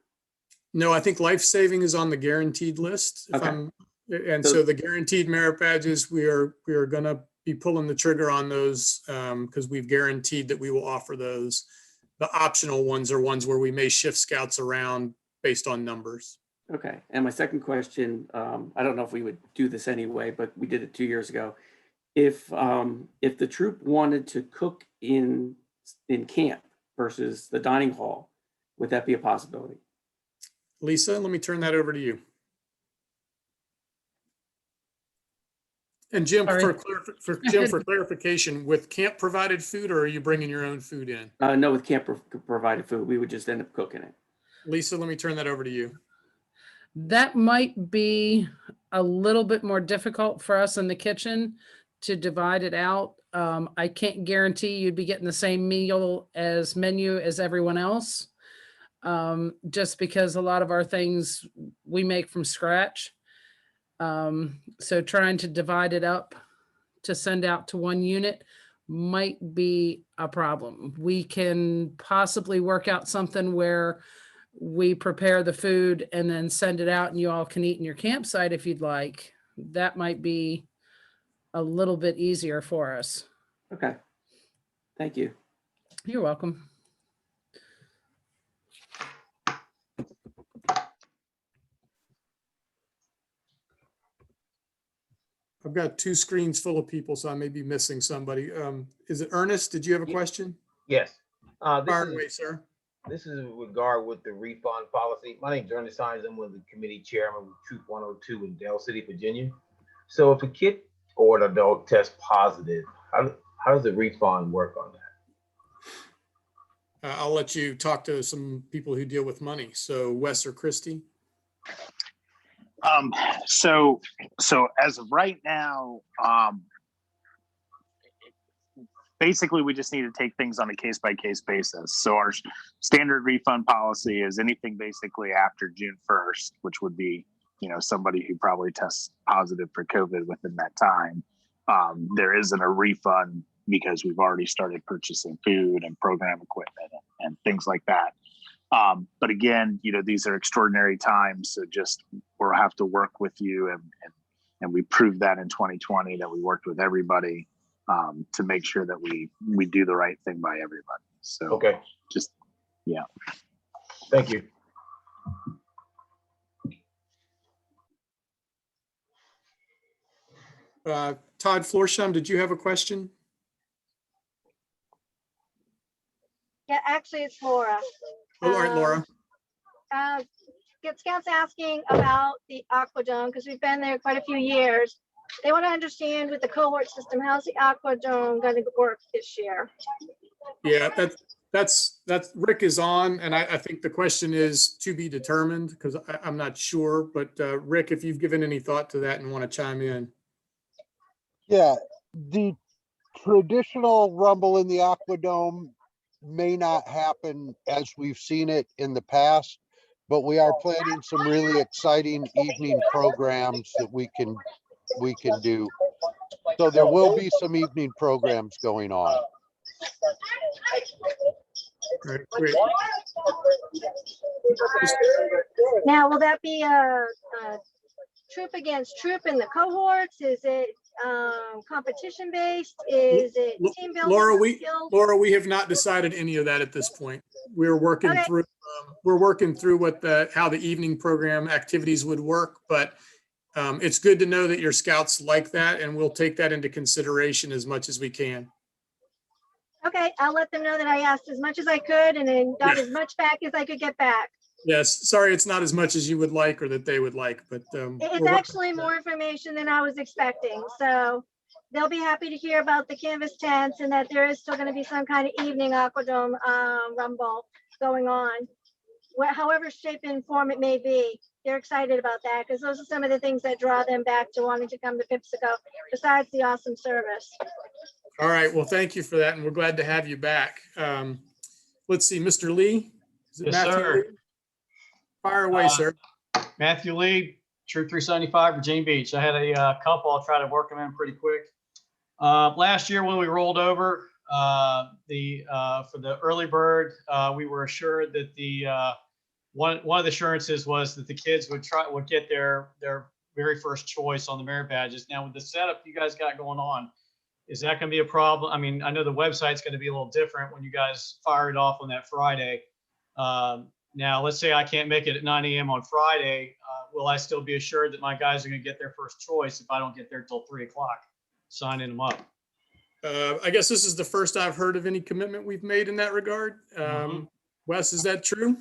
No, I think life saving is on the guaranteed list. Okay. And so the guaranteed merit badges, we are going to be pulling the trigger on those because we've guaranteed that we will offer those. The optional ones are ones where we may shift scouts around based on numbers. Okay. And my second question, I don't know if we would do this anyway, but we did it 2 years ago. If the troop wanted to cook in camp versus the dining hall, would that be a possibility? Lisa, let me turn that over to you. And Jim, Sorry. for clarification, with camp provided food, or are you bringing your own food in? No, with camp provided food, we would just end up cooking it. Lisa, let me turn that over to you. That might be a little bit more difficult for us in the kitchen to divide it out. I can't guarantee you'd be getting the same menu as everyone else, just because a lot of our things we make from scratch. So trying to divide it up to send out to one unit might be a problem. We can possibly work out something where we prepare the food and then send it out and you all can eat in your campsite if you'd like. That might be a little bit easier for us. Okay. Thank you. You're welcome. I've got two screens full of people, so I may be missing somebody. Is it Ernest? Did you have a question? Yes. Fire away, sir. This is in regard with the refund policy. My name is Ernest Hines. I'm with the committee chairman of Troop 102 in Dale City, Virginia. So if a kid or an adult tests positive, how does the refund work on that? I'll let you talk to some people who deal with money. So Wes or Christy? So as of right now, basically we just need to take things on a case-by-case basis. So our standard refund policy is anything basically after June 1st, which would be, somebody who probably tests positive for COVID within that time. There isn't a refund because we've already started purchasing food and program equipment and things like that. But again, these are extraordinary times. So just we'll have to work with you. And we proved that in 2020 that we worked with everybody to make sure that we do the right thing by everybody. So Okay. Just, yeah. Thank you. Todd Florsheim, did you have a question? Yeah, actually, it's Laura. All right, Laura. Get Scouts asking about the Aquadome because we've been there quite a few years. They want to understand with the cohort system, how's the Aquadome going to work this year? Yeah, that's Rick is on, and I think the question is to be determined because I'm not sure. But Rick, if you've given any thought to that and want to chime in. Yeah, the traditional rumble in the Aquadome may not happen as we've seen it in the past, but we are planning some really exciting evening programs that we can do. So there will be some evening programs going on. All right, great. Now, will that be a troop against troop in the cohorts? Is it competition based? Is it team building? Laura, we have not decided any of that at this point. We're working Okay. through, what how the evening program activities would work, but it's good to know that your scouts like that, and we'll take that into consideration as much as we can. Okay, I'll let them know that I asked as much as I could and then got as much back as I could get back. Yes, sorry, it's not as much as you would like or that they would like, but It's actually more information than I was expecting. So they'll be happy to hear about the canvas tents and that there is still going to be some kind of evening aquadome rumble going on. However shape and form it may be, they're excited about that because those are some of the things that draw them back to wanting to come to Pipsico, besides the awesome service. All right, well, thank you for that, and we're glad to have you back. Let's see, Mr. Lee? Is it Yes, Matthew sir. Lee? Fire away, sir. Matthew Lee, Troop 375, Virginia Beach. I had a couple. I'll try to work them in pretty quick. Last year when we rolled over for the early bird, we were assured that the one of the assurances was that the kids would get their very first choice on the merit badges. Now with the setup you guys got going on, is that going to be a problem? I mean, I know the website's going to be a little different when you guys fire it off on that Friday. Now, let's say I can't make it at 9 a.m. on Friday. Will I still be assured that my guys are going to get their first choice if I don't get there till 3 o'clock, signing them up? I guess this is the first I've heard of any commitment we've made in that regard. Wes, is that true?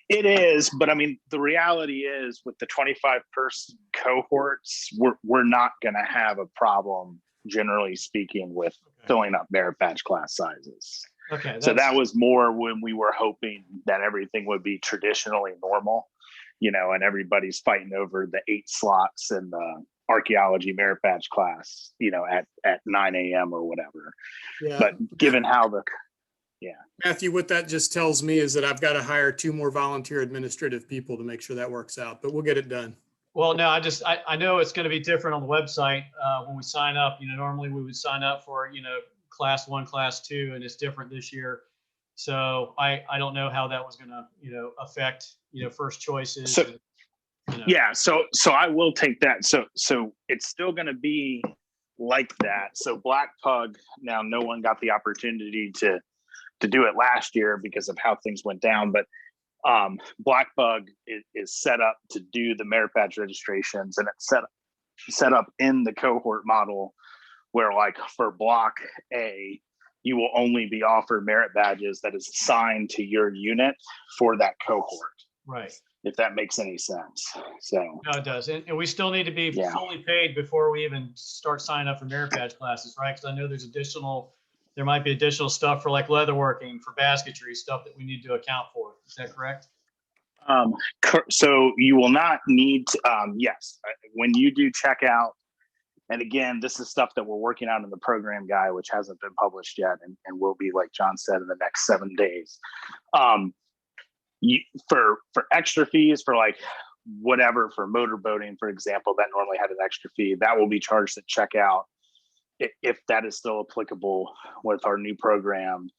It is, but I mean, the reality is with the 25-person cohorts, we're not going to have a problem, generally speaking, with filling up merit badge class sizes. Okay. So that was more when we were hoping that everything would be traditionally normal, and everybody's fighting over the 8 slots in the archaeology merit badge class, at 9 a.m. or whatever. Yeah. But given how Matthew, what that just tells me is that I've got to hire 2 more volunteer administrative people to make sure that works out, but we'll get it done. Well, no, I know it's going to be different on the website when we sign up. Normally we would sign up for, class 1, class 2, and it's different this year. So I don't know how that was going to, affect, first choices. So, yeah, so I will take that. So it's still going to be like that. So Black Pug, now no one got the opportunity to do it last year because of how things went down, but Black Bug is set up to do the merit badge registrations, and it's set up in the cohort model where, like, for block A, you will only be offered merit badges that is assigned to your unit for that cohort. Right. If that makes any sense. So no, it does. And we still need to be fully paid before we even start signing up for merit badge classes, right? Because I know there might be additional stuff for like leatherworking, for basketry, stuff that we need to account for. Is that correct? So you will not need to, yes, when you do checkout, and again, this is stuff that we're working out in the program guide, which hasn't been published yet, and will be, like John said, in the next 7 days. For extra fees, for like whatever, for motorboating, for example, that normally had an extra fee, that will be charged at checkout, if that is still applicable with our new program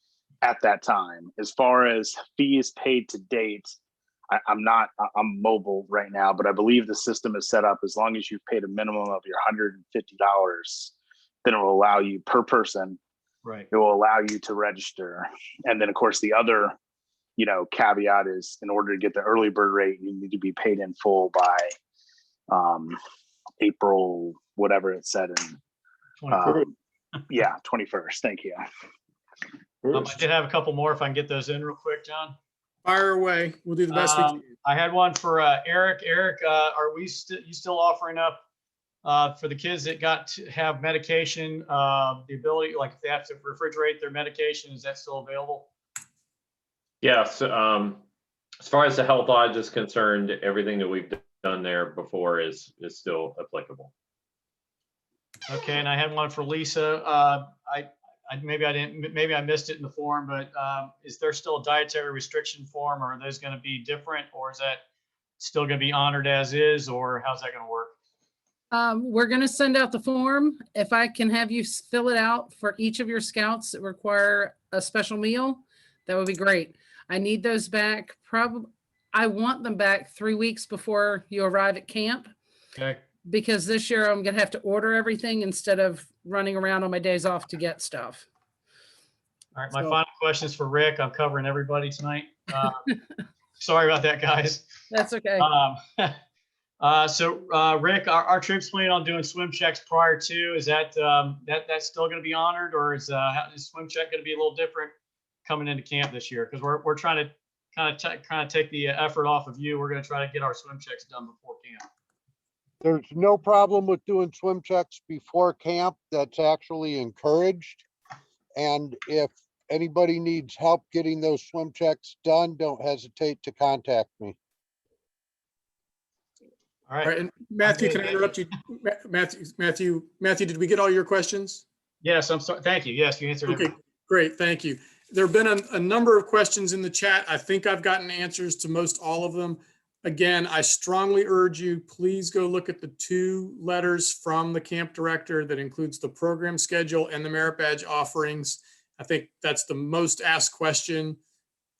at that time. As far as fees paid to date, I'm mobile right now, but I believe the system is set up as long as you've paid a minimum of your $150, then it will allow you per person. Right. It will allow you to register. And then of course the other, caveat is, in order to get the early bird rate, you need to be paid in full by April, whatever it said in 21st. Thank you. I did have a couple more if I can get those in real quick, John. Fire away. We'll do the best we can. I had one for Eric. Eric, are you still offering up for the kids that got to have medication, the ability, like if they have to refrigerate their medication, is that still available? Yes. As far as the health lodge is concerned, everything that we've done there before is still applicable. Okay, and I had one for Lisa. maybe I missed it in the form, but is there still a dietary restriction form, or are those going to be different, or is that still going to be honored as is, or how's that going to work? We're going to send out the form. If I can have you fill it out for each of your scouts that require a special meal, that would be great. I need those back. I want them back 3 weeks before you arrive at camp. Okay. Because this year I'm going to have to order everything instead of running around on my days off to get stuff. All right. My final question is for Rick. I'm covering everybody tonight. Sorry about that, guys. That's okay. Rick, our troops plan on doing swim checks prior to. Is that's still going to be honored, or is swim check going to be a little different coming into camp this year? Because we're trying to kind of take the effort off of you. We're going to try to get our swim checks done before camp. There's no problem with doing swim checks before camp. That's actually encouraged. And if anybody needs help getting those swim checks done, don't hesitate to contact me. All right. All right, and Matthew, can I interrupt you? Matthew, did we get all your questions? Yes, I'm sorry. Thank you. Yes, you answered. Okay, great. Thank you. There have been a number of questions in the chat. I think I've gotten answers to most all of them. Again, I strongly urge you, please go look at the 2 letters from the camp director that includes the program schedule and the merit badge offerings. I think that's the most asked question,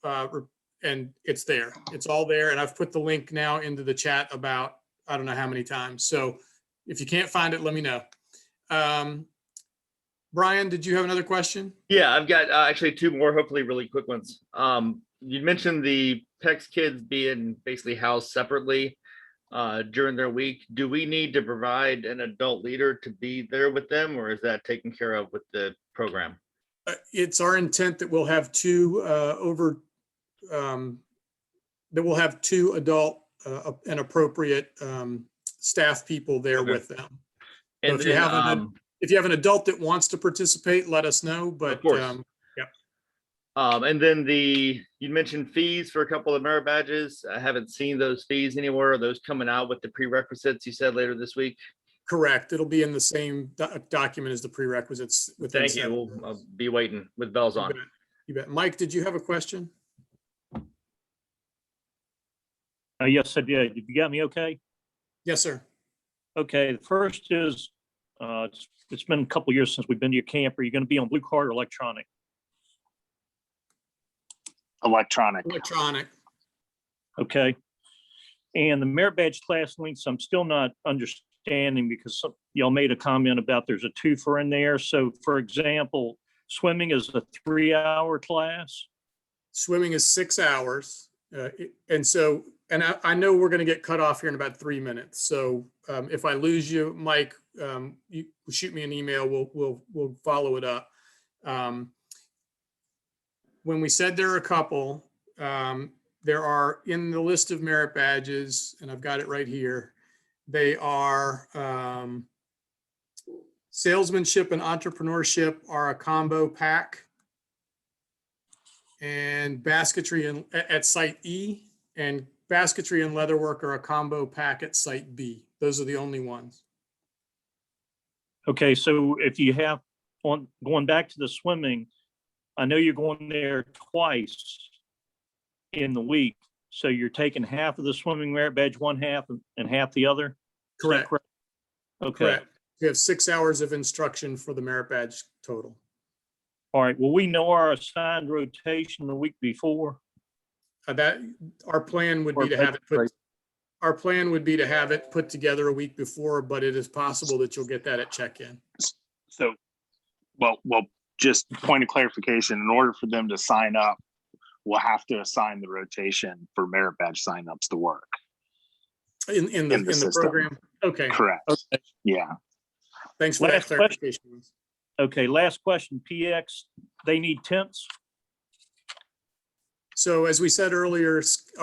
and it's there. It's all there, and I've put the link now into the chat about, I don't know how many times. So if you can't find it, let me know. Brian, did you have another question? Yeah, I've got actually 2 more, hopefully really quick ones. You mentioned the PEX kids being basically housed separately during their week. Do we need to provide an adult leader to be there with them, or is that taken care of with the program? It's our intent that we'll have 2 adult and appropriate staff people there with them. And so if you have an adult that wants to participate, let us know. But of course. And then you mentioned fees for a couple of merit badges. I haven't seen those fees anywhere. Are those coming out with the prerequisites you said later this week? Correct. It'll be in the same document as the prerequisites. Thank you. I'll be waiting with bells on. You bet. Mike, did you have a question? Yes, I did. Did you got me okay? Yes, sir. Okay. The first is, it's been a couple years since we've been to your camp. Are you going to be on blue card or electronic? Electronic. Okay. And the merit badge class links, I'm still not understanding because y'all made a comment about there's a twofer in there. So for example, swimming is a 3-hour class. Swimming is 6 hours. And I know we're going to get cut off here in about 3 minutes. So if I lose you, Mike, you shoot me an email. We'll follow it up. When we said there are a couple, there are in the list of merit badges, and I've got it right here. They are salesmanship and entrepreneurship are a combo pack, and basketry at site E and basketry and leatherwork are a combo pack at site B. Those are the only ones. Okay, so if you have going back to the swimming, I know you're going there twice in the week. So you're taking half of the swimming merit badge, one half and half the other? Correct. Okay. Correct. We have 6 hours of instruction for the merit badge total. All right. Will we know our assigned rotation the week before? That our plan would be to have it put. Our plan would be to have it put together a week before, but it is possible that you'll get that at check-in. So, well, just point of clarification, in order for them to sign up, we'll have to assign the rotation for merit badge signups to work. In the program? Okay. Correct. Okay. Yeah. Thanks for that clarification. Okay, last question. PX, they need tents? So as we said earlier,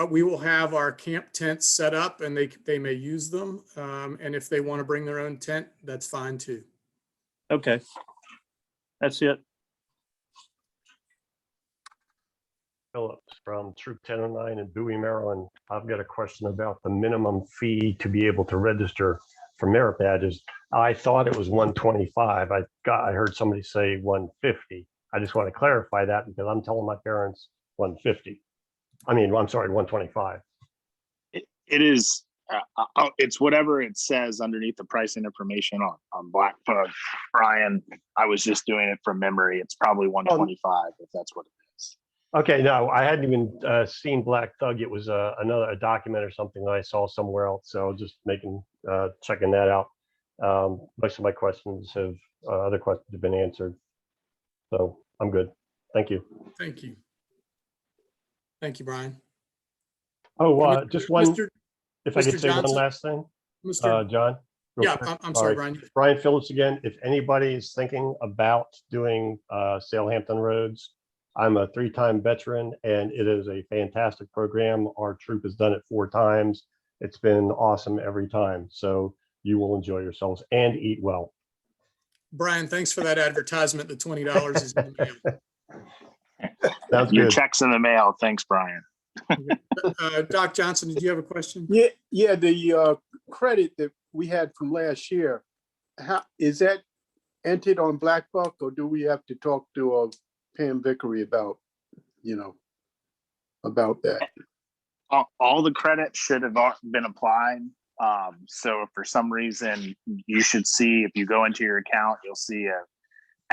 we will have our camp tents set up and they may use them. And if they want to bring their own tent, that's fine too. Okay. That's it. Phillips from Troop 1009 in Bowie, Maryland. I've got a question about the minimum fee to be able to register for merit badges. I thought it was 125. I heard somebody say 150. I just want to clarify that because I'm telling my parents 150. I mean, I'm sorry, 125. It is, it's whatever it says underneath the pricing information on Black Bug. Brian, I was just doing it from memory. It's probably 125 if that's what it is. Okay, no, I hadn't even seen Black Thug. It was a document or something that I saw somewhere else. So just checking that out. Most of my questions other questions have been answered. So I'm good. Thank you. Thank you. Thank you, Brian. Oh, just one, Mr. if I could say Johnson? one last thing, Mr. John. real Yeah, quick. I'm sorry, Brian. Brian Phillips again. If anybody is thinking about doing Salehampton Roads, I'm a 3-time veteran and it is a fantastic program. Our troop has done it 4 times. It's been awesome every time. So you will enjoy yourselves and eat well. Brian, thanks for that advertisement. The $20 is in the mail. Sounds Your good. check's in the mail. Thanks, Brian. Doc Johnson, did you have a question? Yeah, the credit that we had from last year, how is that entered on Black Buck, or do we have to talk to Pam Vickery about that? All the credits should have been applied. So if for some reason you should see, if you go into your account, you'll see a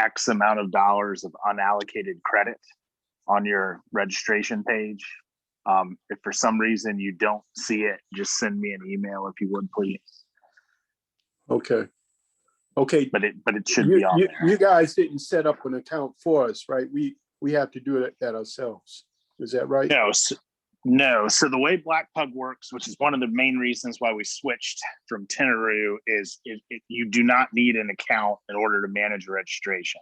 X amount of dollars of unallocated credit on your registration page. If for some reason you don't see it, just send me an email if you would, please. Okay. But it should be on there. You guys didn't set up an account for us, right? We have to do that ourselves. Is that right? No. So the way Black Pug works, which is one of the main reasons why we switched from Tenaroo, is you do not need an account in order to manage your registration.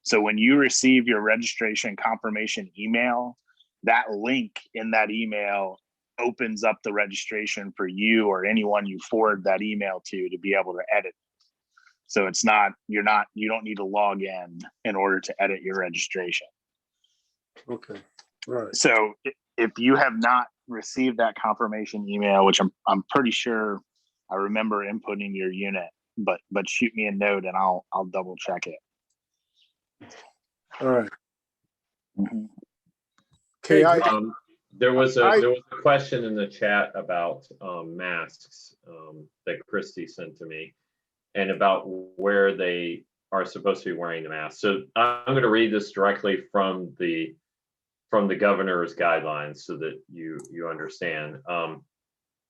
So when you receive your registration confirmation email, that link in that email opens up the registration for you or anyone you forward that email to be able to edit. So you don't need to log in order to edit your registration. Okay. All right. So if you have not received that confirmation email, which I'm pretty sure I remember inputting your unit, but shoot me a note and I'll double check it. All right. Mm-hmm. Okay. There was a question in the chat about masks that Christy sent to me, and about where they are supposed to be wearing the mask. So I'm going to read this directly from the governor's guidelines so that you understand.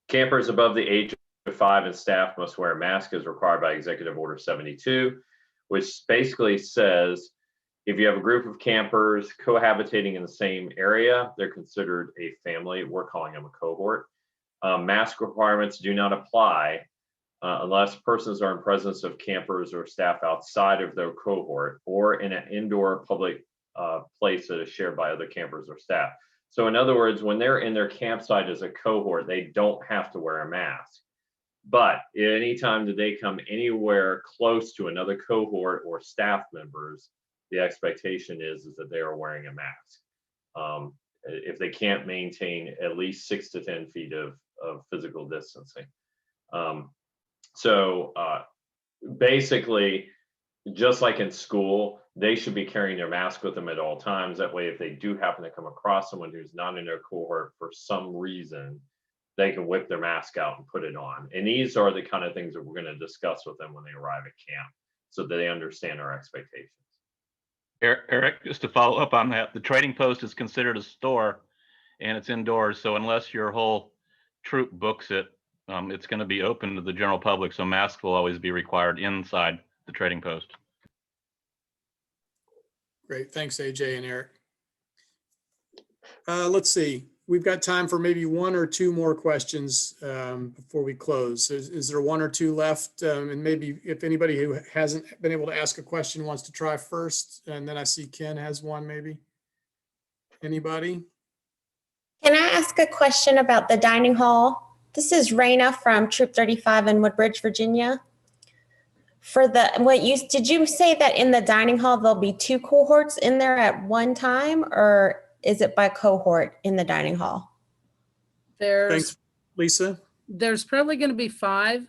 Campers above the age of 5 and staff must wear a mask as required by Executive Order 72, which basically says if you have a group of campers cohabitating in the same area, they're considered a family. We're calling them a cohort. Mask requirements do not apply unless persons are in presence of campers or staff outside of their cohort or in an indoor public place that is shared by other campers or staff. So in other words, when they're in their campsite as a cohort, they don't have to wear a mask. But anytime that they come anywhere close to another cohort or staff members, the expectation is that they are wearing a mask. If they can't maintain at least 6 to 10 feet of physical distancing. So basically, just like in school, they should be carrying their mask with them at all times. That way, if they do happen to come across someone who's not in their cohort for some reason, they can whip their mask out and put it on. And these are the kind of things that we're going to discuss with them when they arrive at camp so that they understand our expectations. Eric, just to follow up on that, the trading post is considered a store and it's indoors. So unless your whole troop books it, it's going to be open to the general public. So masks will always be required inside the trading post. Great. Thanks, AJ and Eric. Let's see. We've got time for maybe 1 or 2 more questions before we close. Is there 1 or 2 left? And maybe if anybody who hasn't been able to ask a question wants to try first, and then I see Ken has one maybe. Anybody? Can I ask a question about the dining hall? This is Raina from Troop 35 in Woodbridge, Virginia. Did you say that in the dining hall there'll be 2 cohorts in there at one time, or is it by cohort in the dining hall? Thanks, Lisa. There's probably going to be 5.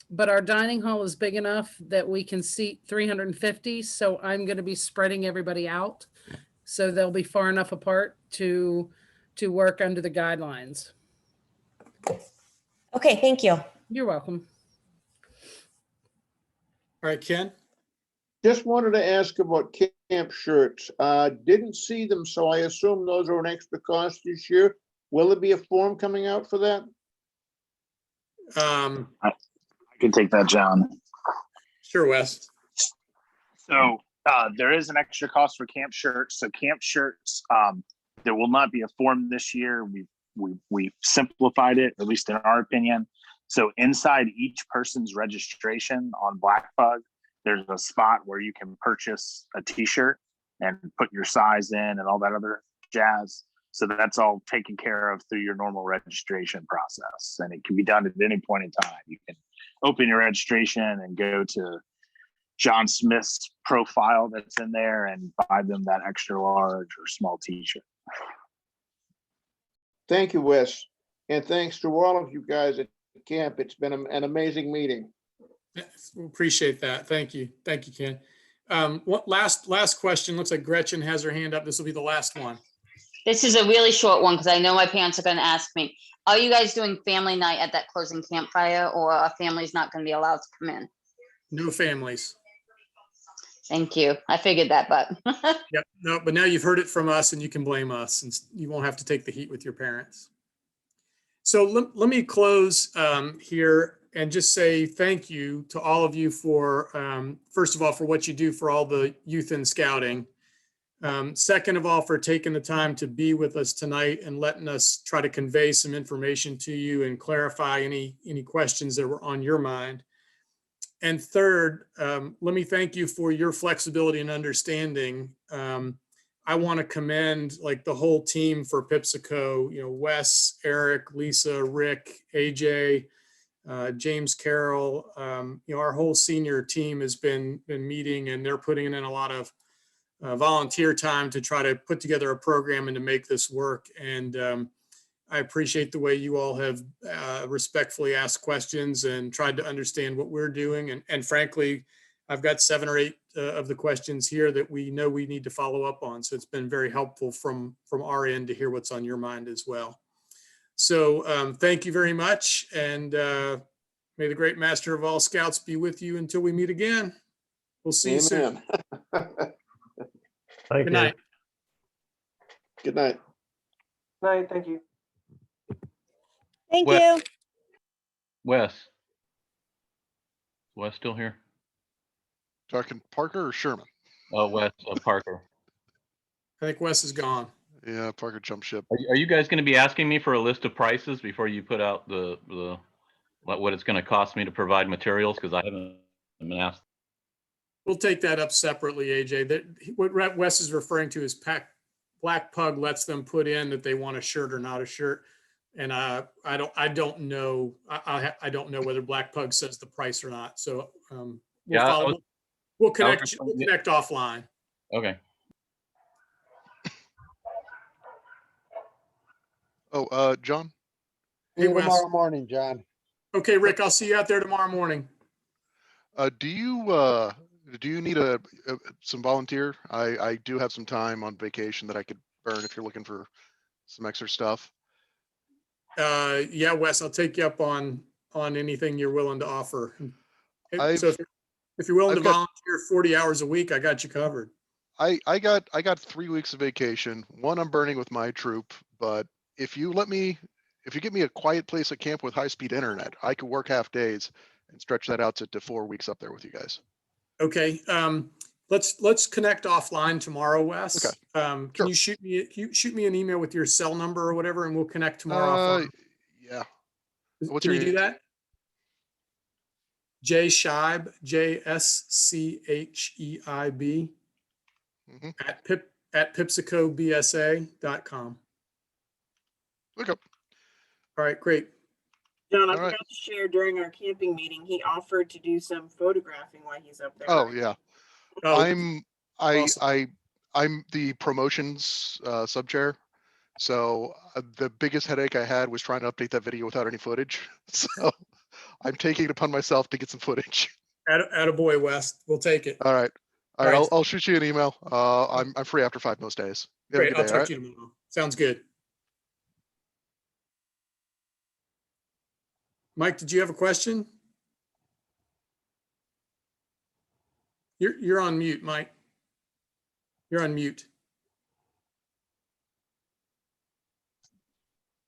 but our dining hall is big enough that we can seat 350. So I'm going to be spreading everybody out. So they'll be far enough apart to work under the guidelines. Okay, thank you. You're welcome. All right, Ken? Just wanted to ask about camp shirts. Didn't see them, so I assume those are an extra cost this year. Will there be a form coming out for that? I can take that, John. Sure, Wes. So there is an extra cost for camp shirts. So camp shirts, there will not be a form this year. We've simplified it, at least in our opinion. So inside each person's registration on BlackBug, there's a spot where you can purchase a t-shirt and put your size in and all that other jazz. So that's all taken care of through your normal registration process. And it can be done at any point in time. You can open your registration and go to John Smith's profile that's in there and buy them that extra large or small t-shirt. Thank you, Wes. And thanks to all of you guys at camp. It's been an amazing meeting. Yes, we appreciate that. Thank you. Thank you, Ken. What last question? Looks like Gretchen has her hand up. This will be the last one. This is a really short one because I know my parents are going to ask me, are you guys doing family night at that closing campfire, or are families not going to be allowed to come in? No families. Thank you. I figured that, but Yep. No, but now you've heard it from us and you can blame us and you won't have to take the heat with your parents. So let me close here and just say thank you to all of you for, first of all, for what you do for all the youth in scouting. Second of all, for taking the time to be with us tonight and letting us try to convey some information to you and clarify any questions that were on your mind. And third, let me thank you for your flexibility and understanding. I want to commend like the whole team for Pipsico, Wes, Eric, Lisa, Rick, AJ, James Carroll, our whole senior team has been meeting, and they're putting in a lot of volunteer time to try to put together a program and to make this work. And I appreciate the way you all have respectfully asked questions and tried to understand what we're doing. And frankly, I've got 7 or 8 of the questions here that we know we need to follow up on. So it's been very helpful from our end to hear what's on your mind as well. So thank you very much. And may the great master of all scouts be with you until we meet again. We'll see you soon. Good night. Good night. Night. Thank you. Thank Wes. you. Wes still here? Talking Parker or Sherman? Oh, Wes, Parker. I think Wes is gone. Yeah, Parker jumped ship. Are you guys going to be asking me for a list of prices before you put out the what it's going to cost me to provide materials? Because I haven't been asked. We'll take that up separately, AJ. What Wes is referring to is Black Pug lets them put in that they want a shirt or not a shirt. And I don't know. I don't know whether Black Pug says the price or not. So we'll connect offline. Okay. Oh, John? See you tomorrow morning, John. Okay, Rick, I'll see you out there tomorrow morning. Do you need some volunteer? I do have some time on vacation that I could burn if you're looking for some extra stuff. Yeah, Wes, I'll take you up on anything you're willing to offer. So if you're willing to volunteer 40 hours a week, I got you covered. I got 3 weeks of vacation. One I'm burning with my troop, but if you get me a quiet place at camp with high-speed internet, I could work half days and stretch that out to 4 weeks up there with you guys. Okay. Let's connect offline tomorrow, Wes. Okay. Can you shoot me an email with your cell number or whatever, and we'll connect tomorrow offline. Yeah. Can you do that? J Scheib, JSCHEIB at pipsicobsa.com. Okay. All right, great. John, I forgot to share during our camping meeting, he offered to do some photographing while he's up there. Oh yeah. Oh, I'm the promotions sub chair. So the biggest headache I had was trying to update that video without any footage. So I'm taking it upon myself to get some footage. Attaboy, West. We'll take it. All right. All right. All right. I'll shoot you an email. I'm free after 5 most days. You have a Great. good I'll day, all talk right? to you tomorrow. Sounds good. Mike, did you have a question? You're on mute, Mike. You're on mute.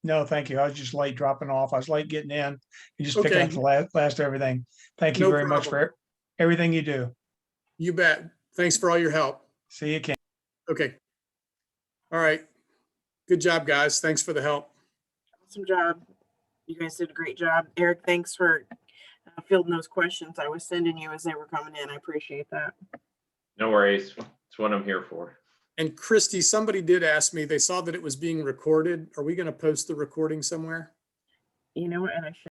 No, thank you. I was just late dropping off. I was late getting in and just picking Okay. up the last of everything. Thank you No very much problem. for everything you do. You bet. Thanks for all your help. See you, Ken. Okay. All right. Good job, guys. Thanks for the help. Awesome job. You guys did a great job. Eric, thanks for fielding those questions I was sending you as they were coming in. I appreciate that. No worries. It's what I'm here for. And Christy, somebody did ask me, they saw that it was being recorded. Are we going to post the recording somewhere? You know what? And I should